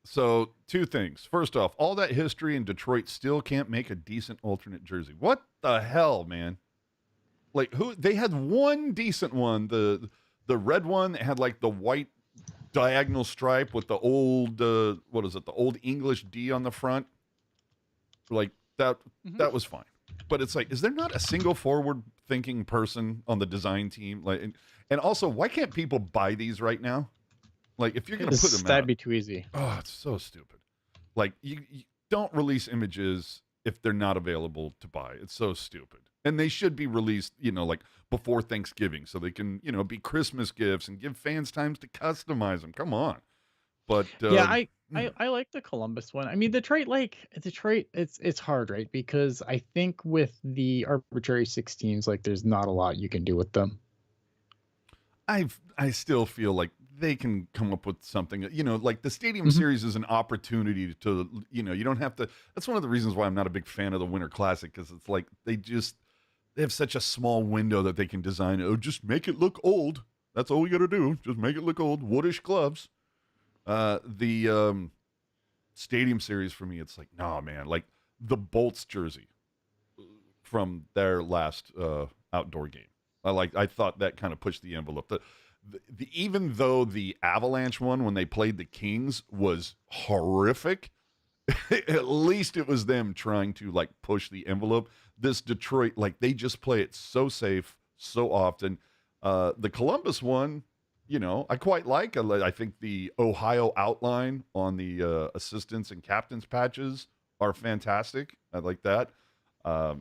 So two things. First off, all that history in Detroit still can't make a decent alternate jersey. What the hell, man? Like, who? They had one decent one, the red one that had like the white diagonal stripe with the old what is it? The old English D on the front. Like that was fine. But it's like, is there not a single forward thinking person on the design team? Like, and also, why can't people buy these right now? Like, if you're going to put them out, that'd be too easy. Oh, it's so stupid. Like, you don't release images if they're not available to buy. It's so stupid. And they should be released, like before Thanksgiving, so they can, be Christmas gifts and give fans times to customize them. Come on. But yeah, I like the Columbus one. I mean, Detroit, it's hard, right? Because I think with the arbitrary 16s, like, there's not a lot you can do with them. I still feel like they can come up with something, like the Stadium Series is an opportunity to, you don't have to. That's one of the reasons why I'm not a big fan of the Winter Classic, because it's like they have such a small window that they can design. Oh, just make it look old. That's all we got to do. Just make it look old. Woodish gloves. The Stadium Series for me, it's like, no, man, like the Bolts jersey from their last outdoor game. I thought that kind of pushed the envelope. The even though the Avalanche one when they played the Kings was horrific, at least it was them trying to like push the envelope. This Detroit, like, they just play it so safe so often. The Columbus one, I quite like. I think the Ohio outline on the assistants and captains patches are fantastic. I like that. That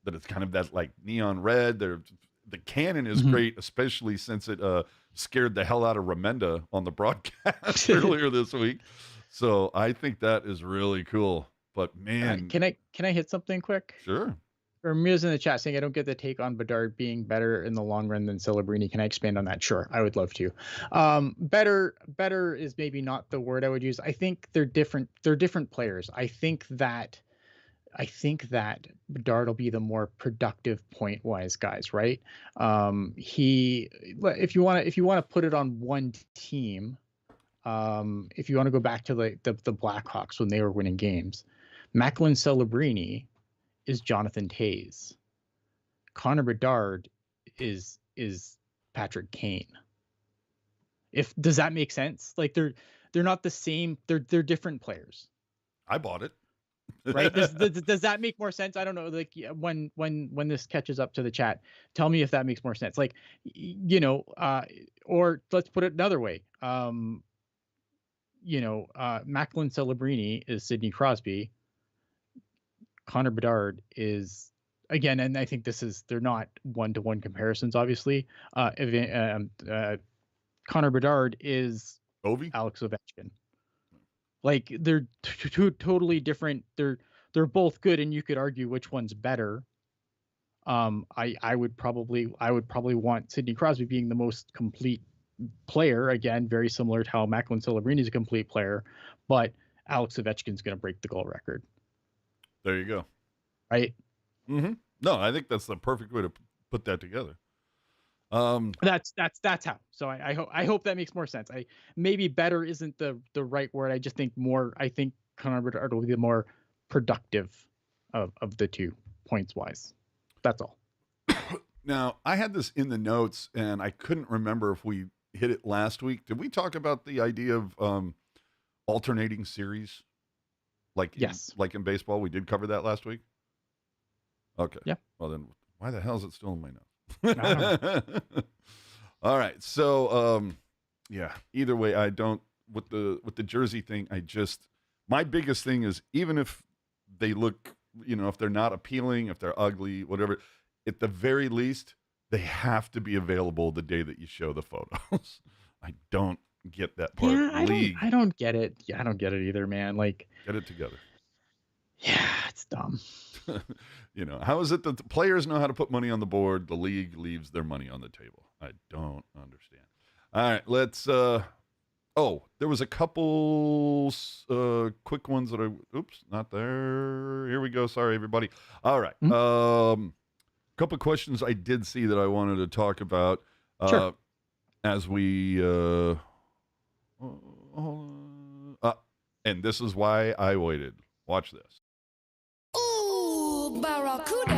it's kind of that like neon red. The cannon is great, especially since it scared the hell out of Remenda on the broadcast earlier this week. So I think that is really cool. But man, can I hit something quick? Sure. Ramirez in the chat saying I don't get the take on Bedard being better in the long run than Celebrini. Can I expand on that? Sure, I would love to. Better is maybe not the word I would use. I think they're different. They're different players. I think that Bedard will be the more productive point wise guys, right? If you want to put it on one team, if you want to go back to the Blackhawks when they were winning games, Macklin Celebrini is Jonathan Toews. Connor Bedard is Patrick Kane. Does that make sense? Like, they're not the same. They're different players. I bought it. Right? Does that make more sense? I don't know. Like, when this catches up to the chat, tell me if that makes more sense. Like, or let's put it another way. Macklin Celebrini is Sidney Crosby. Connor Bedard is, again, and I think they're not one-to-one comparisons, obviously. Connor Bedard is Ovi? Alex Ovechkin. Like, they're two totally different. They're both good, and you could argue which one's better. I would probably want Sidney Crosby being the most complete player. Again, very similar to how Macklin Celebrini is a complete player, but Alex Ovechkin's going to break the goal record. There you go. Right? Mm-hmm. No, I think that's the perfect way to put that together. That's how. So I hope that makes more sense. Maybe better isn't the right word. I just think more. I think Connor Bedard will be the more productive of the two points wise. That's all. Now, I had this in the notes, and I couldn't remember if we hit it last week. Did we talk about the idea of alternating series? Yes. Like in baseball, we did cover that last week? Okay. Yeah. Well, then why the hell is it still in my I don't notes? All right. So, yeah, either way, I don't, with the jersey thing, my biggest thing is, even if they look, if they're not appealing, if they're ugly, whatever, at the very least, they have to be available the day that you show the photos. I don't get that part. Yeah, League, I don't get it. Yeah, I don't get it either, man. Like, get it together. yeah, it's dumb. How is it that the players know how to put money on the board? The league leaves their money on the table. I don't understand. All right, let's, there was a couple quick ones that oops, not there. Here we go. Sorry, everybody. All right. Couple questions I did see that I wanted to talk about Sure. as we, and this is why I waited. Watch this. Ooh, Barracuda.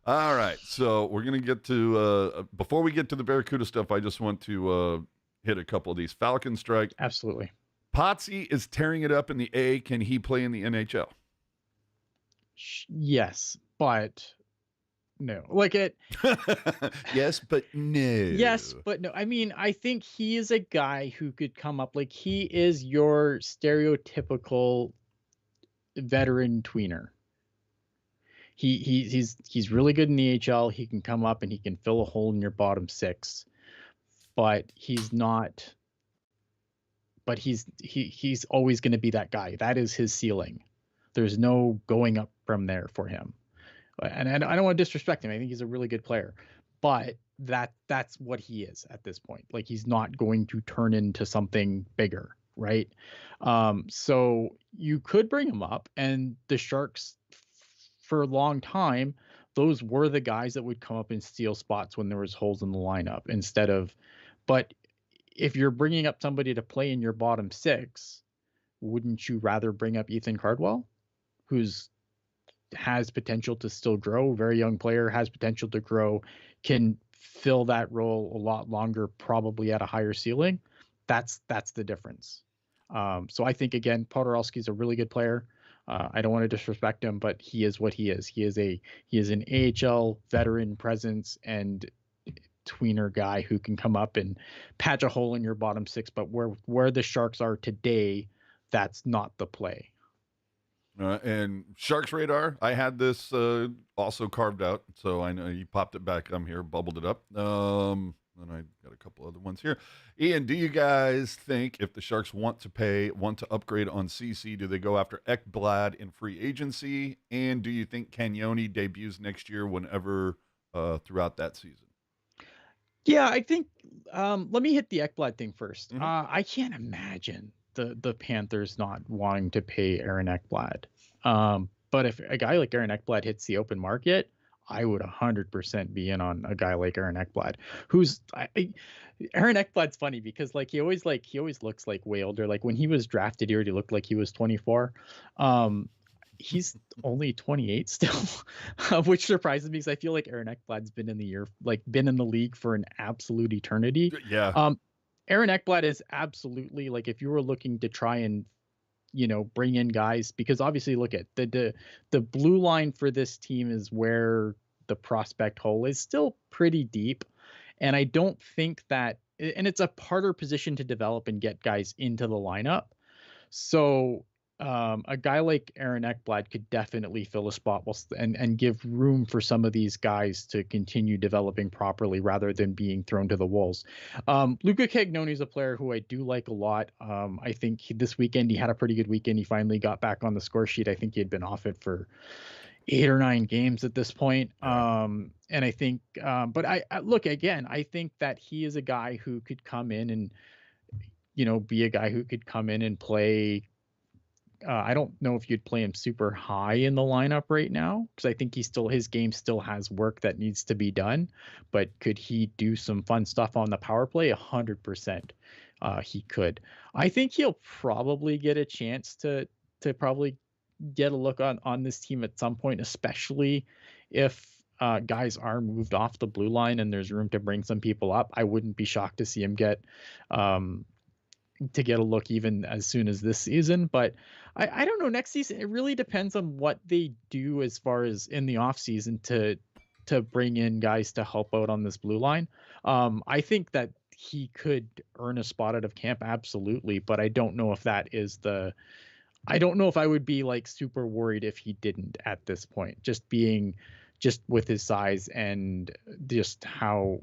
All right, so we're gonna get to before we get to the Barracuda stuff, I just want to hit a couple of these. Falcon strike. Absolutely. Potsy is tearing it up in the A. Can he play in the NHL? Yes, but no. Like it. Yes, but no. Yes, but no. I mean, I think he is a guy who could come up. Like, he is your stereotypical veteran tweener. He's really good in the AHL. He can come up and he can fill a hole in your bottom six, but he's not. But he's always going to be that guy. That is his ceiling. There's no going up from there for him. And I don't want to disrespect him. I think he's a really good player, but that's what he is at this point. Like, he's not going to turn into something bigger, right? So you could bring him up, and the Sharks, for a long time, those were the guys that would come up and steal spots when there was holes in the lineup instead of. But if you're bringing up somebody to play in your bottom six, wouldn't you rather bring up Ethan Cardwell, has potential to still grow, very young player, has potential to grow, can fill that role a lot longer, probably at a higher ceiling? That's the difference. So I think, again, Podorowski's a really good player. I don't want to disrespect him, but he is what he is. He is an AHL veteran presence and tweener guy who can come up and patch a hole in your bottom six. But where the Sharks are today, that's not the play. And Sharks Radar, I had this also carved out, so I know you popped it back. I'm here, bubbled it up. And I got a couple other ones here. Ian, do you guys think if the Sharks want to upgrade on CC, do they go after Ekblad in free agency? And do you think Cagnoni debuts next year whenever throughout that season? Yeah, I think let me hit the Ekblad thing first. Mm-hmm. I can't imagine the Panthers not wanting to pay Aaron Ekblad. But if a guy like Aaron Ekblad hits the open market, I would 100% be in on a guy like Aaron Ekblad, Aaron Ekblad's funny because he always looks like way older. Like, when he was drafted, he already looked like he was 24. He's only 28 still, which surprises me because I feel like Aaron Ekblad's been in the league for an absolute eternity. Yeah. Aaron Ekblad is absolutely, like, if you were looking to try and, bring in guys, because obviously look at the blue line for this team is where the prospect hole is still pretty deep. And I don't think that, and it's a harder position to develop and get guys into the lineup. So a guy like Aaron Ekblad could definitely fill a spot and give room for some of these guys to continue developing properly rather than being thrown to the wolves. Luca Cagnoni is a player who I do like a lot. I think this weekend he had a pretty good weekend. He finally got back on the score sheet. I think he had been off it for 8 or 9 games at this point. And I think, but I look, again, I think that he is a guy who could come in and, be a guy who could come in and play. I don't know if you'd play him super high in the lineup right now, because I think his game still has work that needs to be done. But could he do some fun stuff on the power play? 100%. he could. I think he'll probably get a chance to probably get a look on this team at some point, especially if guys are moved off the blue line and there's room to bring some people up. I wouldn't be shocked to see him get a look even as soon as this season. But I don't know, next season it really depends on what they do as far as in the off season to bring in guys to help out on this blue line. I think that he could earn a spot out of camp, absolutely, but I don't know if I don't know if I would be like super worried if he didn't at this point, just with his size and just how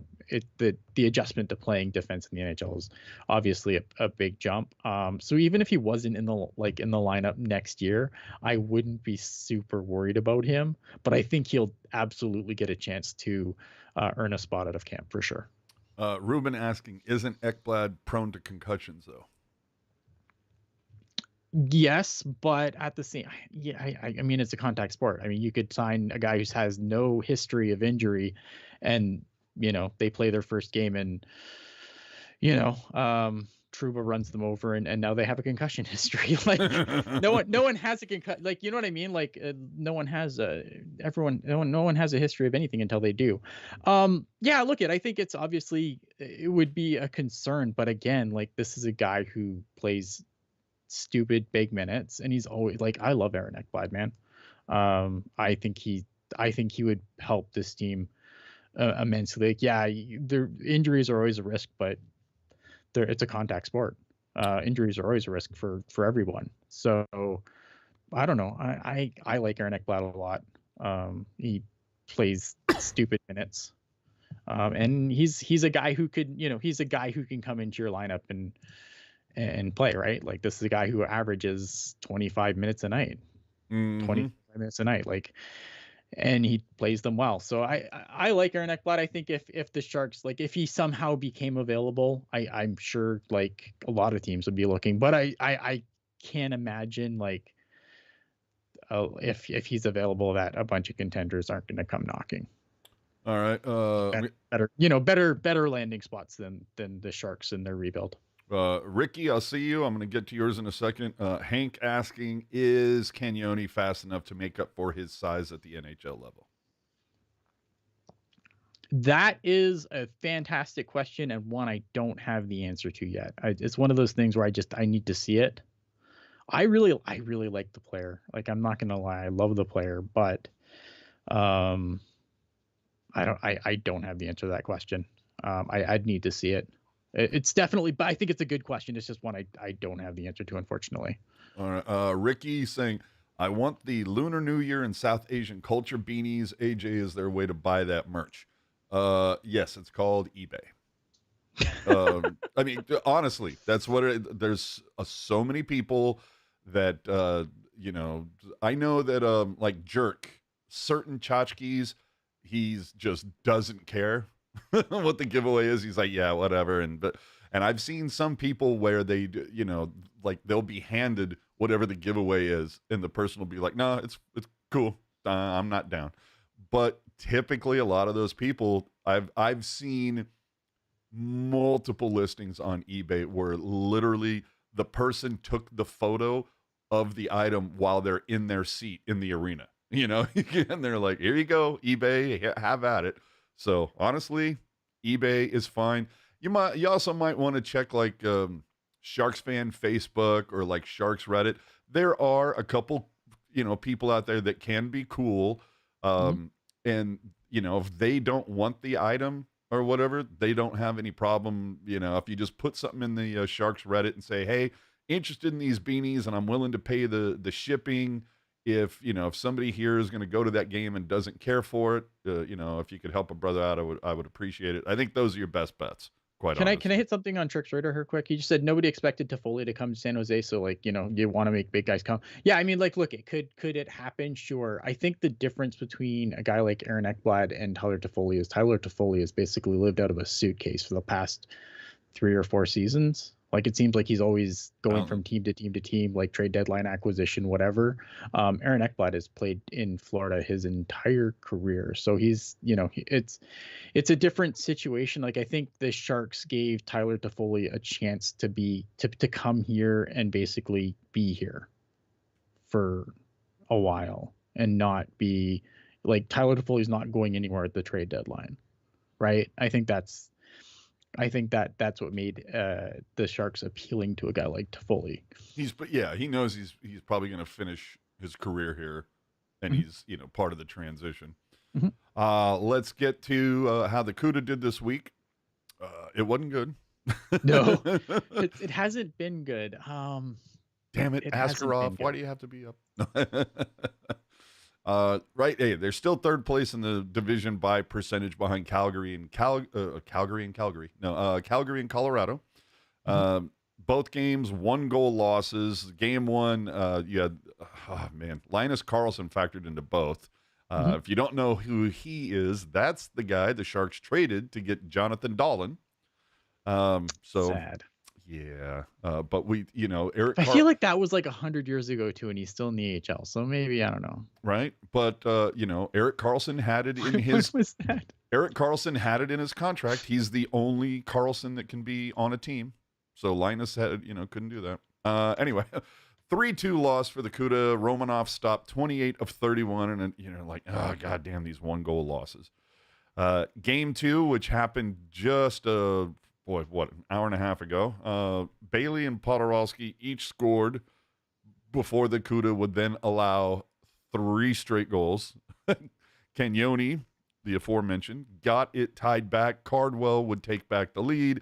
the adjustment to playing defense in the NHL is obviously a big jump. So even if he wasn't in the lineup next year, I wouldn't be super worried about him, but I think he'll absolutely get a chance to earn a spot out of camp for sure. Ruben asking, isn't Ekblad prone to concussions though? Yes, but at the same, I mean, it's a contact sport. I mean, you could sign a guy who has no history of injury, and they play their first game, and Trouba runs them over, and now they have a concussion history. Like no one has a concussion. Like, you know what I mean? Like no one has a history of anything until they do. Yeah, look, I think it's obviously it would be a concern, but again, like this is a guy who plays stupid big minutes, and he's always like, I love Aaron Ekblad, man. I think he would help this team immensely. Like, yeah, their injuries are always a risk, but it's a contact sport. Injuries are always a risk for everyone. So I don't know. I like Aaron Ekblad a lot. He plays stupid minutes, and he's a guy who could, he's a guy who can come into your lineup and play, right? Like this is a guy who averages 25 minutes a night, 25 minutes a night, like, and he plays them well. So I like Aaron Ekblad. I think if the Sharks, like if he somehow became available, I'm sure like a lot of teams would be looking, but I can't imagine like if he's available that a bunch of contenders aren't going to come knocking. All right. Better landing spots than the Sharks in their rebuild. Ricky, I'll see you. I'm going to get to yours in a second. Hank asking, is Cagnoni fast enough to make up for his size at the NHL level? That is a fantastic question, and one I don't have the answer to yet. It's one of those things where I need to see it. I really like the player. Like, I'm not going to lie, I love the player, but I don't have the answer to that question. I'd need to see it. It's definitely, but I think it's a good question. It's just one I don't have the answer to, unfortunately. All right. Ricky saying, I want the Lunar New Year and South Asian culture beanies. AJ, is there a way to buy that merch? Yes, it's called eBay. I mean, honestly, that's what there's so many people that, I know that, like Jerk, certain tchotchkes, he's just doesn't care what the giveaway is. He's like, yeah, whatever. And I've seen some people where they, like they'll be handed whatever the giveaway is, and the person will be like, no, it's cool. I'm not down. But typically a lot of those people, I've seen multiple listings on eBay where literally the person took the photo of the item while they're in their seat in the arena, and they're like, here you go, eBay, have at it. So honestly, eBay is fine. You also might want to check like Sharks fan Facebook or like Sharks Reddit. There are a couple, people out there that can be cool. And if they don't want the item or whatever, they don't have any problem. If you just put something in the Sharks Reddit and say, hey, interested in these beanies and I'm willing to pay the shipping. If somebody here is going to go to that game and doesn't care for it, if you could help a brother out, I would appreciate it. I think those are your best bets. Can I hit something on Trick's Radar here quick? He just said nobody expected Toffoli to come to San Jose, so like you want to make big guys come. Yeah, I mean, like, look, could it happen? Sure. I think the difference between a guy like Aaron Ekblad and Tyler Toffoli has basically lived out of a suitcase for the past 3 or 4 seasons. Like it seems like he's always going Um, from team to team to team, like trade deadline acquisition, whatever. Aaron Ekblad has played in Florida his entire career, so he's it's a different situation. Like I think the Sharks gave Tyler Toffoli a chance to come here and basically be here for a while and not be like Tyler Toffoli's not going anywhere at the trade deadline, right? I think that's what made the Sharks appealing to a guy like Toffoli. but yeah, he knows he's probably going to finish his career here, and Mhm. he's part of the transition. Mhm. Let's get to how the CUDA did this week. It wasn't good. No, it hasn't been good. Damn it, It hasn't been Askarov! Why good. do you have to be up? Right. Hey, they're still third place in the division by percentage behind Calgary and Calgary. No, Calgary and Colorado. Both games, 1-goal losses. Game one, you had, oh man, Linus Karlsson factored into both. If you don't know who he is, that's the guy the Sharks traded to get Jonathan Dahlin. So Sad. yeah, but Eric. I feel like that was like 100 years ago too, and he's still in the AHL. So maybe I don't know. Right, but Erik Karlsson had it in When his was that? Erik Karlsson had it in his contract. He's the only Karlsson that can be on a team. So Linus had, couldn't do that. Anyway, 3-2 loss for the CUDA. Romanov stopped 28 of 31, and oh goddamn, these 1-goal losses. Game two, which happened just an hour and a half ago. Bailey and Podorowski each scored before the CUDA would then allow 3 straight goals. Cagnoni, the aforementioned, got it tied back. Cardwell would take back the lead.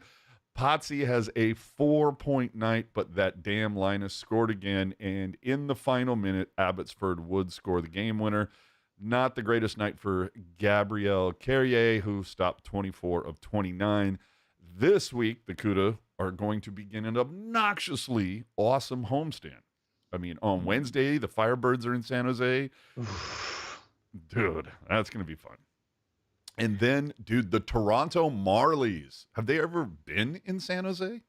Potsy has a 4-point night, but that damn Linus scored again. And in the final minute, Abbotsford would score the game winner. Not the greatest night for Gabriel Carrier, who stopped 24 of 29. This week, the CUDA are going to begin an obnoxiously awesome homestand. I mean, on Wednesday, the Firebirds are in San Jose. Dude, that's going to be fun. And then, dude, the Toronto Marlies. Have they ever been in San Jose?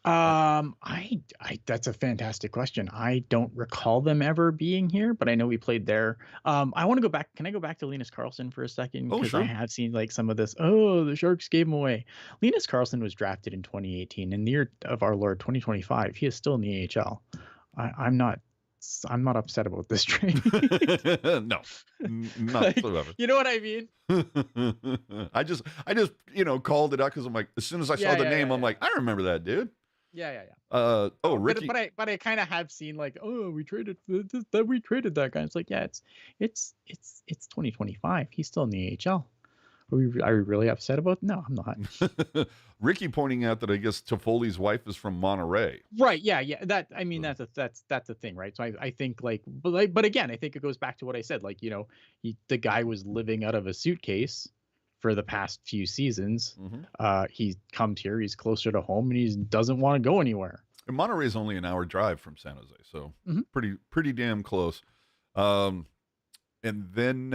I that's a fantastic question. I don't recall them ever being here, but I know we played there. I want to go back. Can I go back to Linus Karlsson for a second? Oh, Because sure. I have seen like some of this. Oh, the Sharks gave him away. Linus Karlsson was drafted in 2018. In the year of our Lord 2025, he is still in the AHL. I'm not upset about this trade. No, not Like, whatsoever. you know what I mean? I just called it out because I'm like, as soon as I saw Yeah, the yeah, name, yeah, I'm yeah. like, I remember that dude. Yeah. Ricky. But I kind of have seen like, oh, we traded that guy. It's like, yeah, it's 2025. He's still in the AHL. Are we really upset about? No, I'm not. Ricky pointing out that I guess Toffoli's wife is from Monterey. Right? Yeah. That I mean, that's a thing, right? So I think but again, I think it goes back to what I said. Like, the guy was living out of a suitcase for the past few seasons. He comes here, he's closer to home, and he doesn't want to go anywhere. And Monterey is only an hour drive from San Jose, so pretty damn close. And then,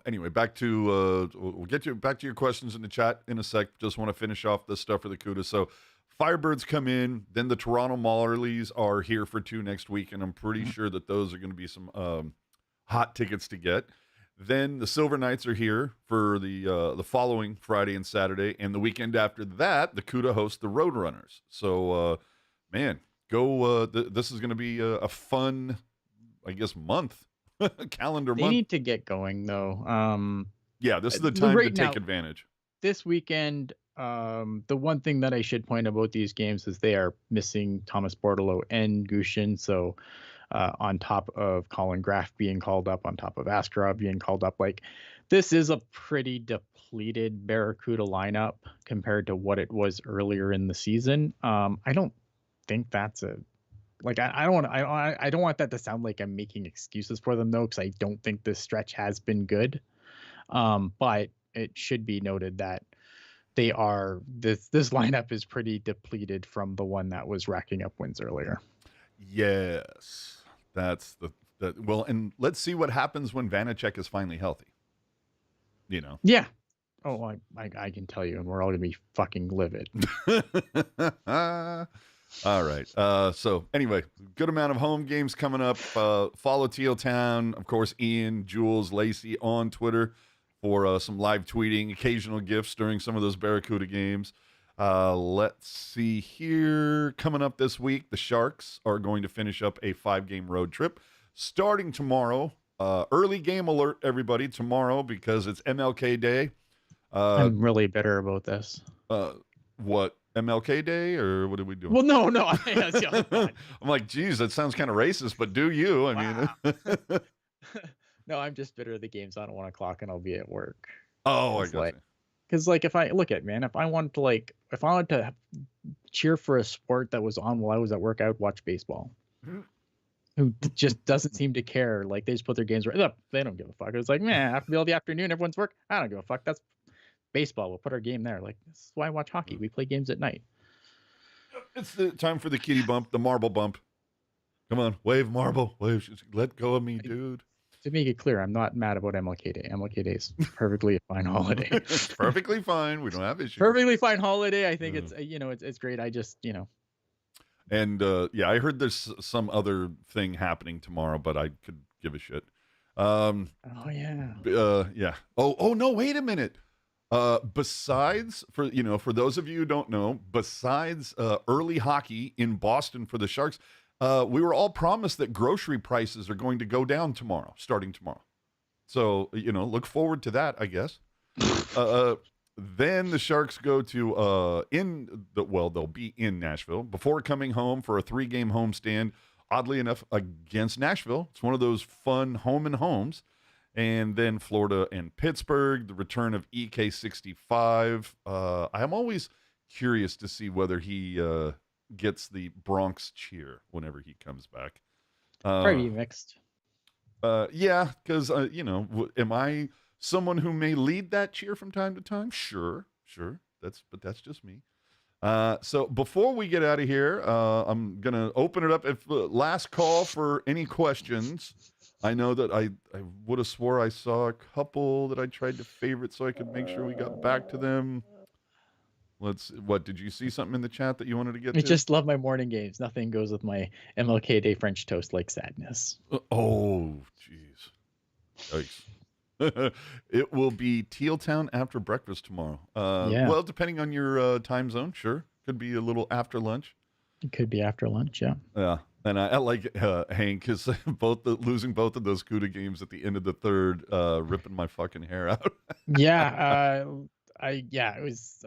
anyway, back to we'll get you back to your questions in the chat in a sec. Just want to finish off this stuff for the CUDA. So, Firebirds come in, then the Toronto Marlies are here for 2 next week, and I'm pretty sure that those are going to be some hot tickets to get. Then the Silver Knights are here for the following Friday and Saturday, and the weekend after that, the CUDA hosts the Roadrunners. So, man, go! This is going to be a fun, I guess, month. Calendar They month. need to get going though. Yeah, this is the time to right take now- advantage. This weekend, the one thing that I should point about these games is they are missing Thomas Bordeleau and Gushin. So on top of Colin Graff being called up, on top of Askarov being called up, like this is a pretty depleted Barracuda lineup compared to what it was earlier in the season. I don't think that's I don't want that to sound like I'm making excuses for them though, because I don't think this stretch has been good. But it should be noted that this lineup is pretty depleted from the one that was racking up wins earlier. Yes, that's well, and let's see what happens when Vanacek is finally healthy. Yeah, Oh, I can tell you, and we're all gonna be fucking livid. All right. So anyway, good amount of home games coming up. Follow Teal Town, of course, Ian, Jules, Lacey on Twitter for some live tweeting, occasional gifts during some of those Barracuda games. Let's see here. Coming up this week, the Sharks are going to finish up a 5-game road trip starting tomorrow. Early game alert, everybody, tomorrow because it's MLK Day. I'm really bitter about this. What? MLK Day, or what are we doing? Well, no. That's the other one. I'm like, geez, that sounds kind of racist, but do you? I mean, No, I'm just bitter the game's on at 1 o'clock and I'll be at work. oh, I It's got like- you. Because like if I wanted to cheer for a sport that was on while I was at work, I would watch baseball. Who just doesn't seem to care. Like they just put their games right up. They don't give a fuck. It's like, man, after the afternoon, everyone's work. I don't give a fuck. That's baseball. We'll put our game there. Like this is why I watch hockey. We play games at night. It's the time for the kitty bump, the marble bump. Come on, wave marble, wave. Let go of me, dude. To make it clear, I'm not mad about MLK Day. MLK Day is perfectly a fine holiday. It's perfectly fine. We don't have issues. Perfectly fine holiday. I think it's great. I just And yeah, I heard there's some other thing happening tomorrow, but I could give a shit. oh yeah. Yeah. Oh no, wait a minute. Besides, for those of you who don't know, besides early hockey in Boston for the Sharks, we were all promised that grocery prices are going to go down tomorrow, starting tomorrow. So, look forward to that, I guess. Then the Sharks go to they'll be in Nashville before coming home for a 3-game homestand, oddly enough, against Nashville. It's one of those fun home and homes. And then Florida and Pittsburgh, the return of EK65. I'm always curious to see whether he gets the Bronx cheer whenever he comes back. Probably mixed. Yeah, because, am I someone who may lead that cheer from time to time? Sure. But that's just me. So before we get out of here, I'm going to open it up. If last call for any questions. I know that I would have swore I saw a couple that I tried to favorite so I could make sure we got back to them. What did you see something in the chat that you wanted to get I to? just love my morning games. Nothing goes with my MLK Day French toast like sadness. Oh, jeez. Yikes. It will be Teal Town after breakfast tomorrow. Yeah. Well, depending on your time zone, sure. Could be a little after lunch. It could be after lunch, yeah. Yeah. And I like Hank because losing both of those CUDA games at the end of the third, ripping my fucking hair out. Yeah, it was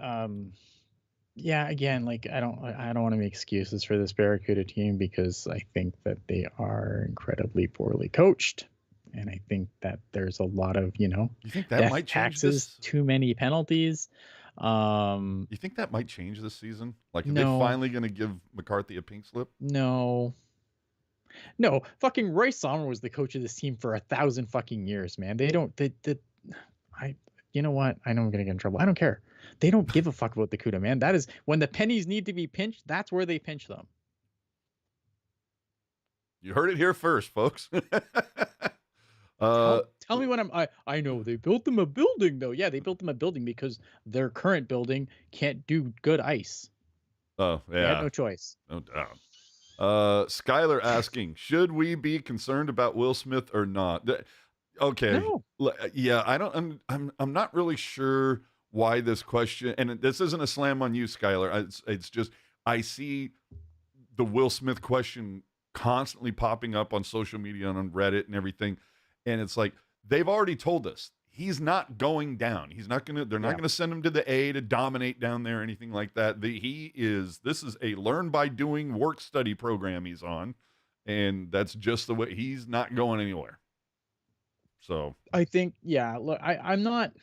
again, like I don't want to make excuses for this Barracuda team because I think that they are incredibly poorly coached. And I think that there's a lot of, You think that might change taxes, this? too many penalties. You think that might change this season? Like, are they No. finally going to give McCarthy a pink slip? No, fucking Roy Sommer was the coach of this team for 1,000 fucking years, man. You know what? I know I'm gonna get in trouble. I don't care. They don't give a fuck about the CUDA, man. That is when the pennies need to be pinched. That's where they pinch them. You heard it here first, folks. Tell me when I know they built them a building though. Yeah, they built them a building because their current building can't do good ice. Oh, They had yeah. no choice. No doubt. Skylar asking, should we be concerned about Will Smith or not? Okay. No. Yeah, I'm not really sure why this question, and this isn't a slam on you, Skylar. It's just I see the Will Smith question constantly popping up on social media and on Reddit and everything, and it's like they've already told us he's not going down. They're not gonna send him to the A to dominate down there or anything like that. This is a learn by doing work study program he's on, and that's just the way. He's not going anywhere. So I think, yeah, look, I'm not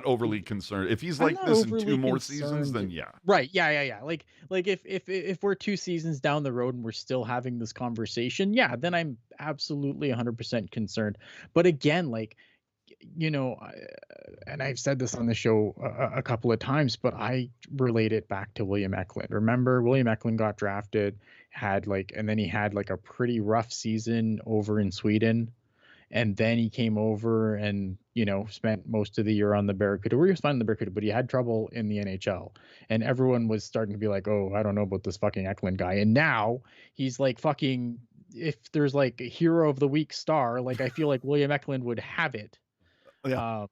overly concerned. If he's I'm like not this in overly 2 more seasons, then concerned. yeah. Right. Yeah. Like if we're 2 seasons down the road and we're still having this conversation, yeah, then I'm absolutely 100% concerned. But again, like, and I've said this on the show a couple of times, but I relate it back to William Eklund. Remember, William Eklund got drafted, and then he had like a pretty rough season over in Sweden. And then he came over and spent most of the year on the Barracuda. He was fine in the Barracuda, but he had trouble in the NHL. And everyone was starting to be like, oh, I don't know about this fucking Eklund guy. And now he's like fucking, if there's like a hero of the week star, like I feel like William Eklund would have it. Yeah.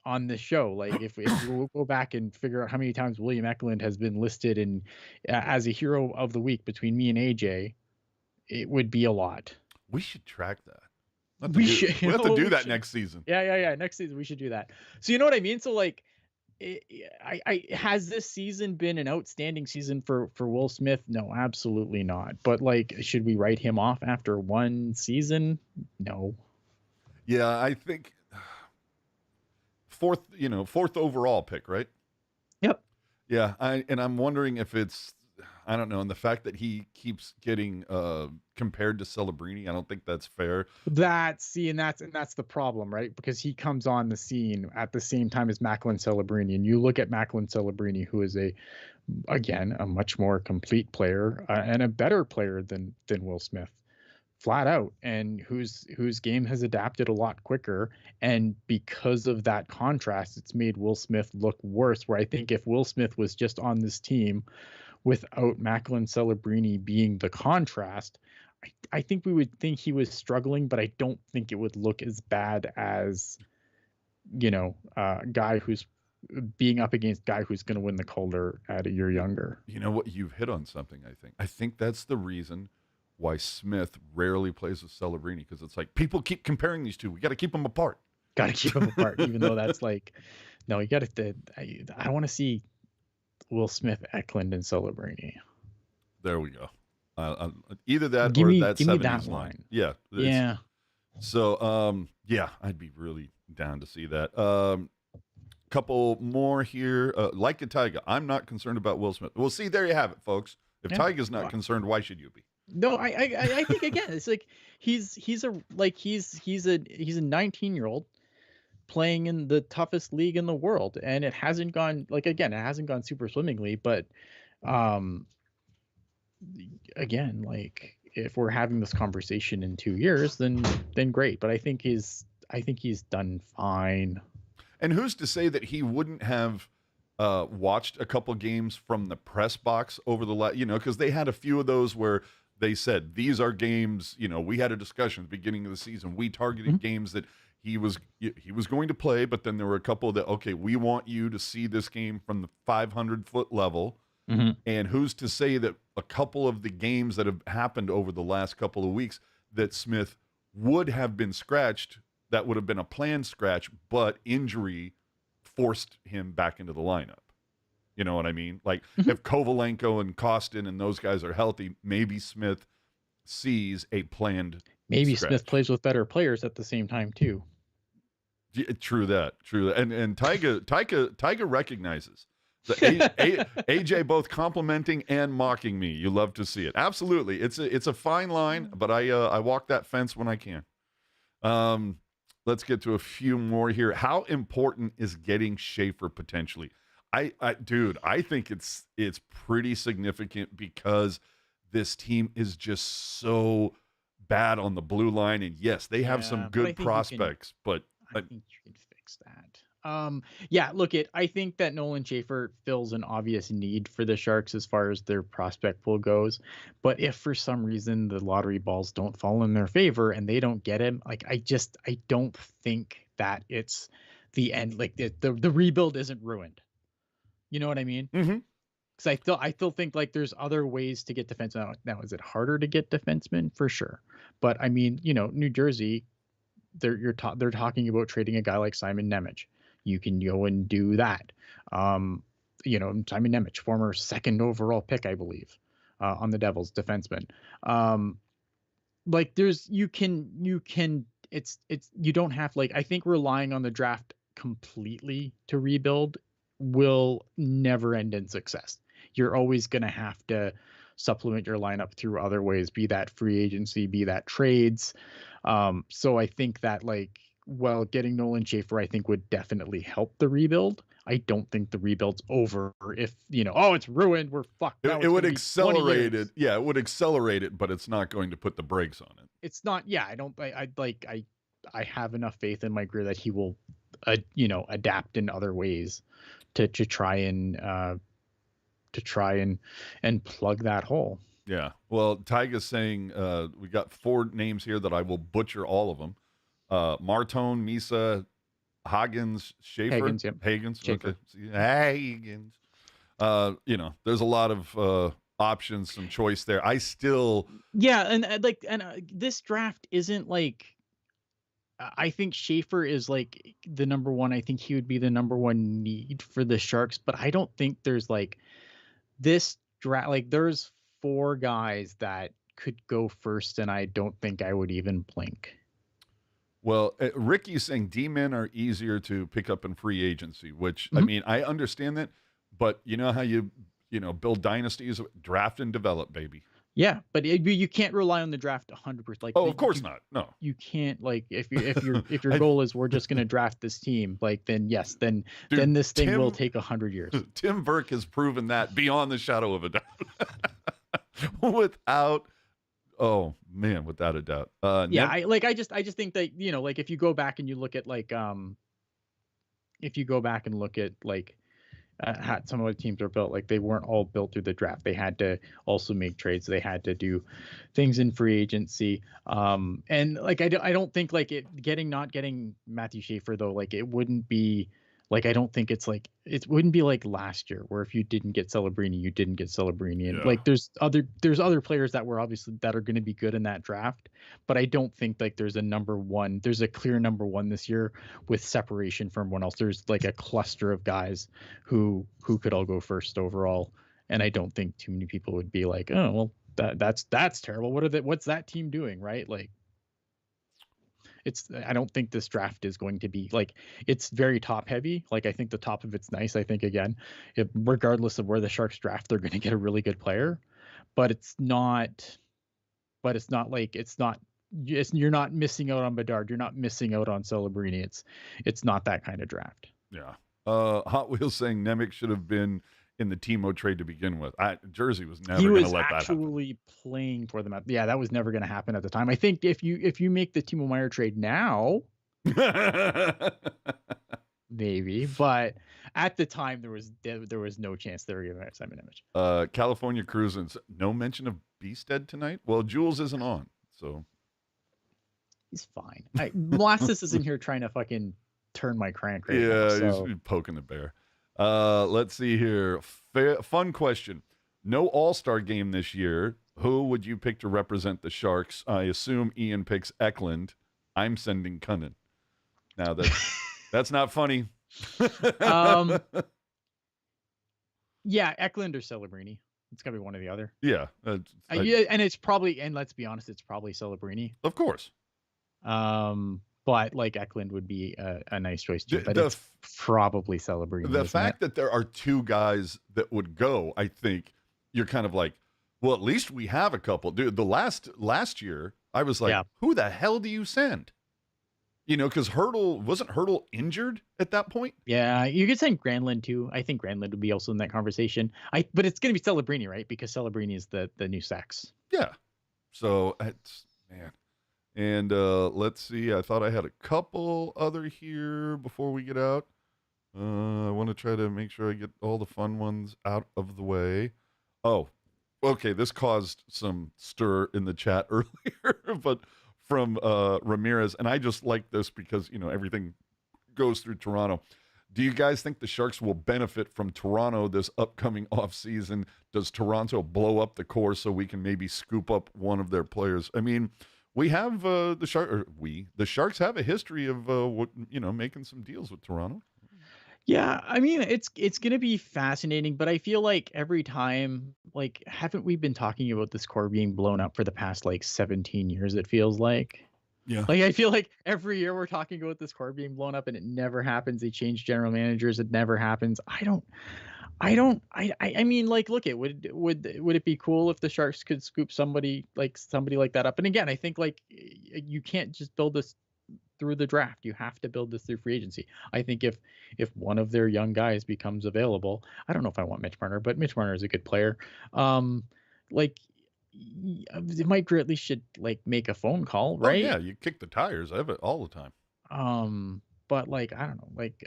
On this show, like if we'll go back and figure out how many times William Eklund has been listed as a hero of the week between me and AJ, it would be a lot. We should track that. We have to do that next season. Yeah. Next season we should do that. So you know what I mean? So like, has this season been an outstanding season for Will Smith? No, absolutely not. But like, should we write him off after one season? No. Yeah, I think fourth overall pick, right? Yep. Yeah, I'm wondering if it's, I don't know, and the fact that he keeps getting compared to Celebrini, I don't think that's fair. That's the problem, right? Because he comes on the scene at the same time as Macklin Celebrini, and you look at Macklin Celebrini, who is a much more complete player and a better player than Will Smith, flat out, and whose game has adapted a lot quicker. And because of that contrast, it's made Will Smith look worse. Where I think if Will Smith was just on this team without Macklin Celebrini being the contrast, I think we would think he was struggling, but I don't think it would look as bad as, a guy who's being up against a guy who's going to win the Calder at a year younger. You know what? You've hit on something, I think that's the reason why Smith rarely plays with Celebrini, because it's like people keep comparing these two. We got to keep them apart. Got to keep them apart, even though that's like, no, you got to. I want to see Will Smith, Eklund, and Celebrini. There we go. Either that give or me, that give me 70s that line. line. Yeah. Yeah. So, yeah, I'd be really down to see that. Couple more here. Like a Tyga, I'm not concerned about Will Smith. Well, see, there you have it, folks. If Tyga's not concerned, why should you be? No, I think again, it's like he's a 19-year-old playing in the toughest league in the world, and it hasn't gone super swimmingly, but again, like if we're having this conversation in 2 years, then great. But I think he's done fine. And who's to say that he wouldn't have watched a couple games from the press box over the last, because they had a few of those where they said, these are games, we had a discussion at the beginning of the season. We targeted games that he was going to play, but then there were a couple that, okay, we want you to see this game from the 500-foot level. Mm-hmm. And who's to say that a couple of the games that have happened over the last couple of weeks that Smith would have been scratched, that would have been a planned scratch, but injury forced him back into the lineup. You know what I mean? Like if Kovalenko and Kostin and those guys are healthy, maybe Smith sees a planned Maybe scratch. Smith plays with better players at the same time too. Yeah, true that. And Tyga recognizes. So AJ both complimenting and mocking me. You love to see it. Absolutely. It's a fine line, but I walk that fence when I can. Let's get to a few more here. How important is getting Schaefer potentially? I think it's pretty significant because this team is just so bad on the blue line. And yes, they have some good prospects, but I think you can fix that. I think that Nolan Schaefer fills an obvious need for the Sharks as far as their prospect pool goes. But if for some reason the lottery balls don't fall in their favor and they don't get him, like I don't think that it's the end. Like the rebuild isn't ruined. You know what I mean? Mm-hmm. Because I still think like there's other ways to get defensemen. Now, is it harder to get defensemen? For sure. But I mean, New Jersey, they're talking about trading a guy like Simon Nemec. You can go and do that. Simon Nemec, former second overall pick, I believe, on the Devils, defenseman. You don't have I think relying on the draft completely to rebuild will never end in success. You're always going to have to supplement your lineup through other ways, be that free agency, be that trades. So I think that getting Nolan Schaefer, I think would definitely help the rebuild. I don't think the rebuild's over if, it's ruined, we're fucked. It would accelerate it. Yeah, it would accelerate it, but it's not going to put the brakes on it. It's not. Yeah, I have enough faith in Mike Grier that he will, adapt in other ways to try and plug that hole. Yeah. Well, Tyga's saying we got 4 names here that I will butcher all of them. Martone, Misa, Hagens, Schaefer. Hagens, yep. Hagens. Schaefer. Okay. Hagens. There's a lot of options, some choice there. I still. Yeah, and this draft isn't like. I think Schaefer is like the number one. I think he would be the number one need for the Sharks, but I don't think there's like this draft. Like there's 4 guys that could go first, and I don't think I would even blink. Well, Ricky's saying D-men are easier to pick up in free agency, which, I mean, I understand that, but you know how you build dynasties, draft and develop, baby. Yeah, but you can't rely on the draft 100%. Like, of course not. No, you can't. Like, if your goal is we're just going to draft this team, like then yes, then this thing will take 100 years. Tim Burke has proven that beyond the shadow of a doubt. Without a doubt. I just think that like if you go back and you look at how some of the teams are built, like they weren't all built through the draft. They had to also make trades. They had to do things in free agency. And like I don't think like not getting Matthew Schaefer though, like it wouldn't be like, I don't think it wouldn't be like last year where if you didn't get Celebrini, you didn't get Celebrini. And like there's other players that are going to be good in that draft, but I don't think like there's a clear number one this year with separation from everyone else. There's like a cluster of guys who could all go first overall. And I don't think too many people would be like, oh, well, that's terrible. What's that team doing? Right. Like, I don't think this draft is going to be like, it's very top heavy. Like, I think the top of it's nice. I think again, regardless of where the Sharks draft, they're going to get a really good player, but you're not missing out on Bedard. You're not missing out on Celebrini. It's not that kind of draft. Yeah. Hot Wheels saying Nemec should have been in the Timo trade to begin with. Jersey was never going to let that happen. He was actually playing for them. Yeah, that was never going to happen at the time. I think if you make the Timo Meier trade now, maybe, but at the time there was no chance they were giving it Simon Nemec. California Cruisins, no mention of Beestead tonight. Well, Jules isn't on, so he's fine. Molasses isn't here trying to fucking turn my crank right now, so. He's poking the bear. Let's see here. Fun question. No All-Star game this year. Who would you pick to represent the Sharks? I assume Ian picks Eklund. I'm sending Cunnin. Now that's not funny. Yeah, Eklund or Celebrini. It's gotta be one or the other. Yeah. And it's probably, and let's be honest, it's probably Celebrini. Of course. But like Eklund would be a nice choice too. But it's probably Celebrini. The fact that there are 2 guys that would go, I think you're kind of like, well, at least we have a couple. Dude, the last year, I was like, who the hell do you send? Because wasn't Hurdle injured at that point? Yeah, you could send Granlund too. I think Granlund would be also in that conversation. But it's going to be Celebrini, right? Because Celebrini is the new Sax. Yeah. So man. And let's see. I thought I had a couple other here before we get out. I want to try to make sure I get all the fun ones out of the way. Oh, okay. This caused some stir in the chat earlier, but from Ramirez. And I just like this because, everything goes through Toronto. Do you guys think the Sharks will benefit from Toronto this upcoming offseason? Does Toronto blow up the core so we can maybe scoop up one of their players? I mean, we have the Sharks have a history of making some deals with Toronto. Yeah, I mean it's going to be fascinating, but I feel like every time, like, haven't we been talking about this core being blown up for the past like 17 years? It feels like. Yeah. Like I feel like every year we're talking about this core being blown up and it never happens. They change general managers, it never happens. I mean, like, look, would it be cool if the Sharks could scoop somebody like that up? And again, I think like you can't just build this through the draft. You have to build this through free agency. I think if one of their young guys becomes available, I don't know if I want Mitch Marner, but Mitch Marner is a good player. Like Mike Ridley should like make a phone call, Oh right? yeah, you kick the tires. I have it all the time. But like I don't know, like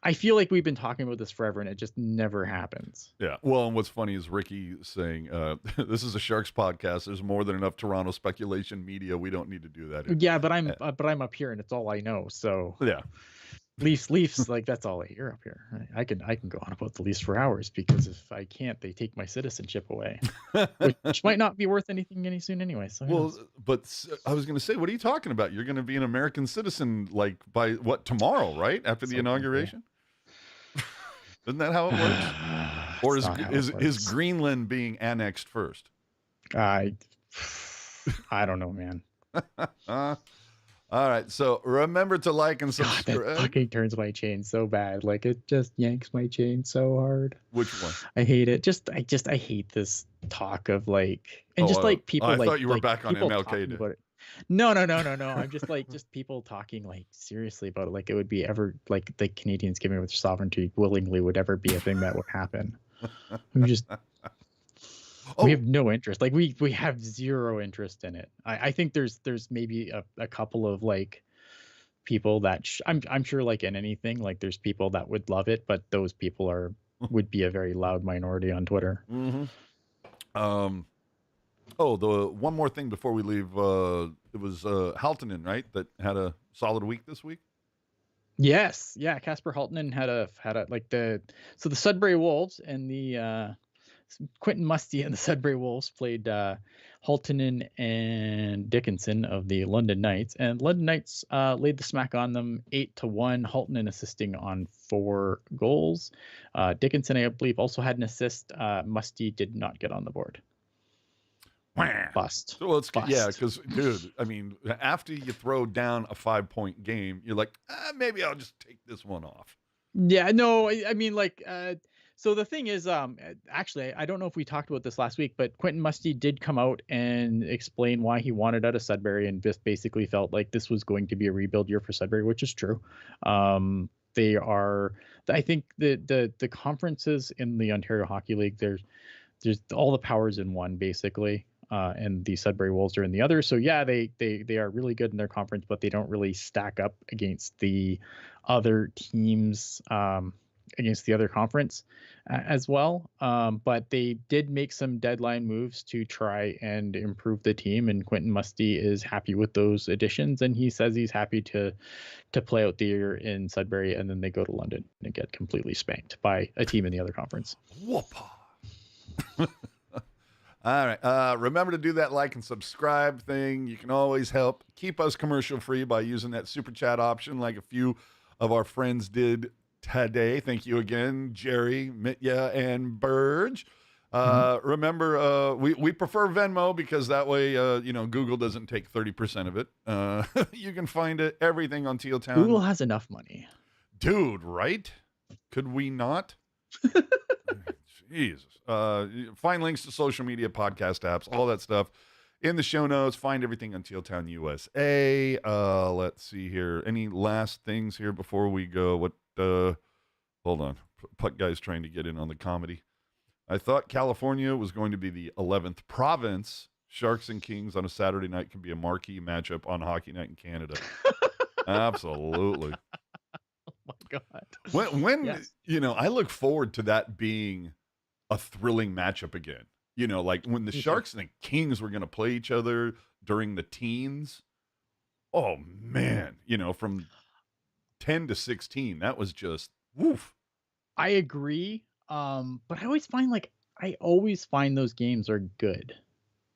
I feel like we've been talking about this forever and it just never happens. Yeah. Well, and what's funny is Ricky saying, "This is a Sharks podcast. There's more than enough Toronto speculation media. We don't need to do that." Yeah, but I'm up here and it's all I know. So Yeah. Leafs, like that's all I hear up here. I can go on about the Leafs for hours because if I can't, they take my citizenship away, which might not be worth anything any soon anyway. So who Well, knows? but I was going to say, what are you talking about? You're going to be an American citizen like by what, tomorrow, right? After the Something, yeah. inauguration? Isn't that how it works? Or It's not how it is works. Greenland being annexed first? I don't know, man. All right. So remember to like and God, that subscribe. fucking turns my chain so bad. Like it just yanks my chain so hard. Which one? I hate it. I hate this talk of like, and Oh, just like people. I like, thought you were like, back on people MLK talking Day. about it. No. I'm just like people talking like seriously about it. Like it would be ever like the Canadians giving up their sovereignty willingly would ever be a thing that would happen. We just Oh, we have no interest. Like we have zero interest in it. I think there's maybe a couple of like people that I'm sure like in anything like there's people that would love it, but those people would be a very loud minority on Twitter. mm-hmm. Oh, the one more thing before we leave. It was Haltonen, right? That had a solid week this week. Yes, yeah. Casper Haltonen had a like the Sudbury Wolves and the Quentin Musty and the Sudbury Wolves played Haltonen and Dickinson of the London Knights, and London Knights laid the smack on them 8-1. Haltonen assisting on 4 goals. Dickinson, I believe, also had an assist. Musty did not get on the board. Bust. So it's Bust. yeah, because dude, I mean, after you throw down a 5-point game, you're like, maybe I'll just take this one off. Yeah, no, I mean like so the thing is actually I don't know if we talked about this last week, but Quentin Musty did come out and explain why he wanted out of Sudbury and just basically felt like this was going to be a rebuild year for Sudbury, which is true. They are, I think the conferences in the Ontario Hockey League, there's all the powers in one basically. And the Sudbury Wolves are in the other. So yeah, they are really good in their conference, but they don't really stack up against the other teams, against the other conference as well. But they did make some deadline moves to try and improve the team. And Quentin Musty is happy with those additions. And he says he's happy to play out the year in Sudbury. And then they go to London and get completely spanked by a team in the other conference. Whoopah. All right. Remember to do that like and subscribe thing. You can always help keep us commercial free by using that super chat option like a few of our friends did today. Thank you again, Jerry, Mitya, and Burge. Remember, we prefer Venmo because that way, Google doesn't take 30% of it. You can find everything on Teal Town. Google has enough money. Dude, right? Could we not? Jesus. Find links to social media, podcast apps, all that stuff in the show notes. Find everything on Teal Town USA. Let's see here. Any last things here before we go? Hold on. Puck guy's trying to get in on the comedy. I thought California was going to be the 11th province. Sharks and Kings on a Saturday night can be a marquee matchup on Hockey Night in Canada. Absolutely. Oh my God. When Yes. I look forward to that being a thrilling matchup again. Like when the Sharks and the Kings were going to play each other during the teens. Oh man, from 10 to 16, that was just woof. I agree. But I always find those games are good.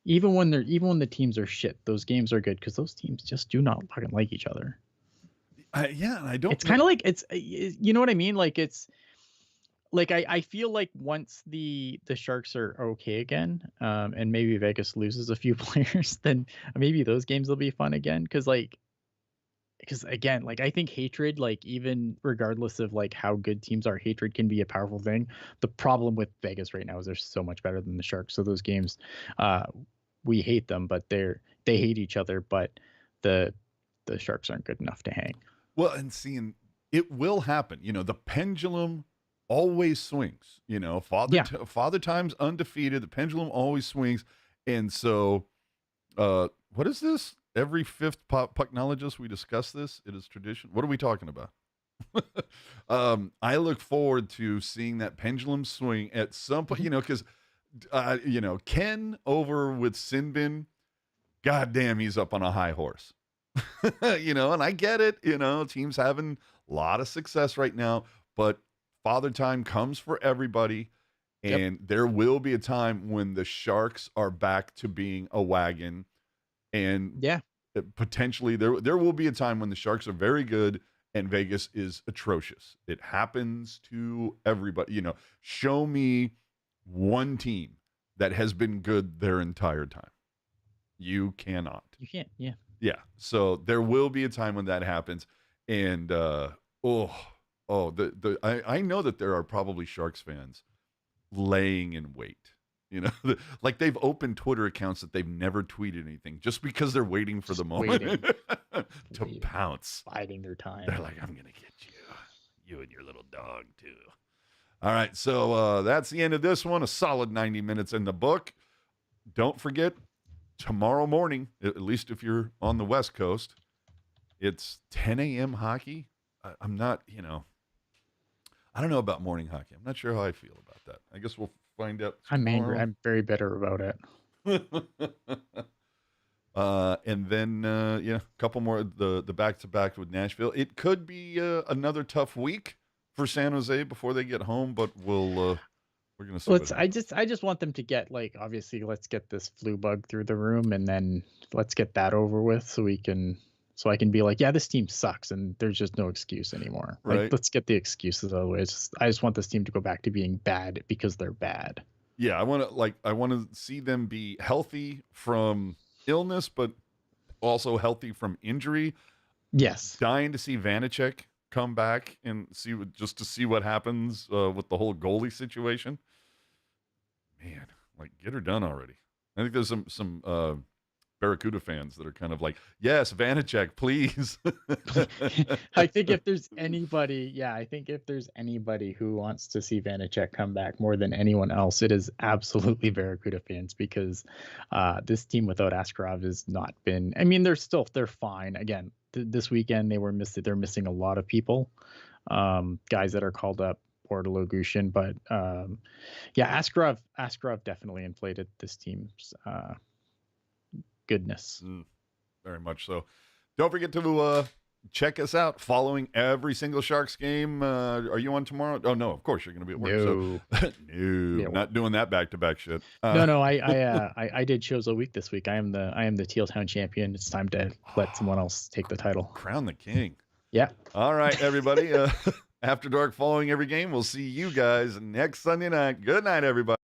Even when the teams are shit, those games are good because those teams just do not fucking like each other. Yeah, and I don't. It's kind of like you know what I mean? Like it's like I feel like once the Sharks are okay again, and maybe Vegas loses a few players, then maybe those games will be fun again. Because again, like I think hatred, like even regardless of like how good teams are, hatred can be a powerful thing. The problem with Vegas right now is they're so much better than the Sharks. So those games, we hate them, but they hate each other. But the Sharks aren't good enough to hang. Well, and seeing it will happen. The pendulum always swings. You know, Yeah. Father Time's undefeated. The pendulum always swings. And so, what is this? Every fifth Pucknologist we discuss this. It is tradition. What are we talking about? I look forward to seeing that pendulum swing at some point, because, Ken over with Sinbin, goddamn, he's up on a high horse, and I get it, team's having a lot of success right now, but Father Time comes for everybody. And there will be a time when the Sharks are back to being a wagon, and potentially there will be a time when the Sharks are very good and Vegas is atrocious. It happens to everybody. Show me one team that has been good their entire time. You cannot. You can't. Yeah. Yeah. So there will be a time when that happens. And I know that there are probably Sharks fans laying in wait. Like they've opened Twitter accounts that they've never tweeted anything just because they're waiting for the moment to pounce. Biding their time. They're like, I'm going to get you and your little dog too. All right. So that's the end of this one. A solid 90 minutes in the book. Don't forget, tomorrow morning, at least if you're on the West Coast, it's 10 a.m. hockey. I'm not, I don't know about morning hockey. I'm not sure how I feel about that. I guess we'll find out tomorrow. I'm angry. I'm very bitter about it. And then, a couple more, the back-to-back with Nashville. It could be another tough week for San Jose before they get home, but we're going to see. I just want them to get, obviously, let's get this flu bug through the room, and then let's get that over with so I can be like, yeah, this team sucks, and there's just no excuse anymore. Right. Let's get the excuses out of the way. I just want this team to go back to being bad because they're bad. Yeah, I want to see them be healthy from illness, but also healthy from injury. Yes. Dying to see Vanacek come back and see what happens with the whole goalie situation. Man, get her done already. I think there's some Barracuda fans that are kind of like, yes, Vanacek, please. I think if there's anybody who wants to see Vanacek come back more than anyone else, it is absolutely Barracuda fans, because this team without Askarov has not been. I mean, they're fine. Again, this weekend they're missing a lot of people, guys that are called up, Portalogushin, but Askarov definitely inflated this team's goodness. Very much so. Don't forget to check us out following every single Sharks game. Are you on tomorrow? Oh no, of course you're going to be at work. No, no, not doing that back-to-back shit. No. I did shows all week this week. I am the Teal Town champion. It's time to let someone else take the title. Crown the king. Yeah. All right, everybody. After dark, following every game. We'll see you guys next Sunday night. Good night, everybody.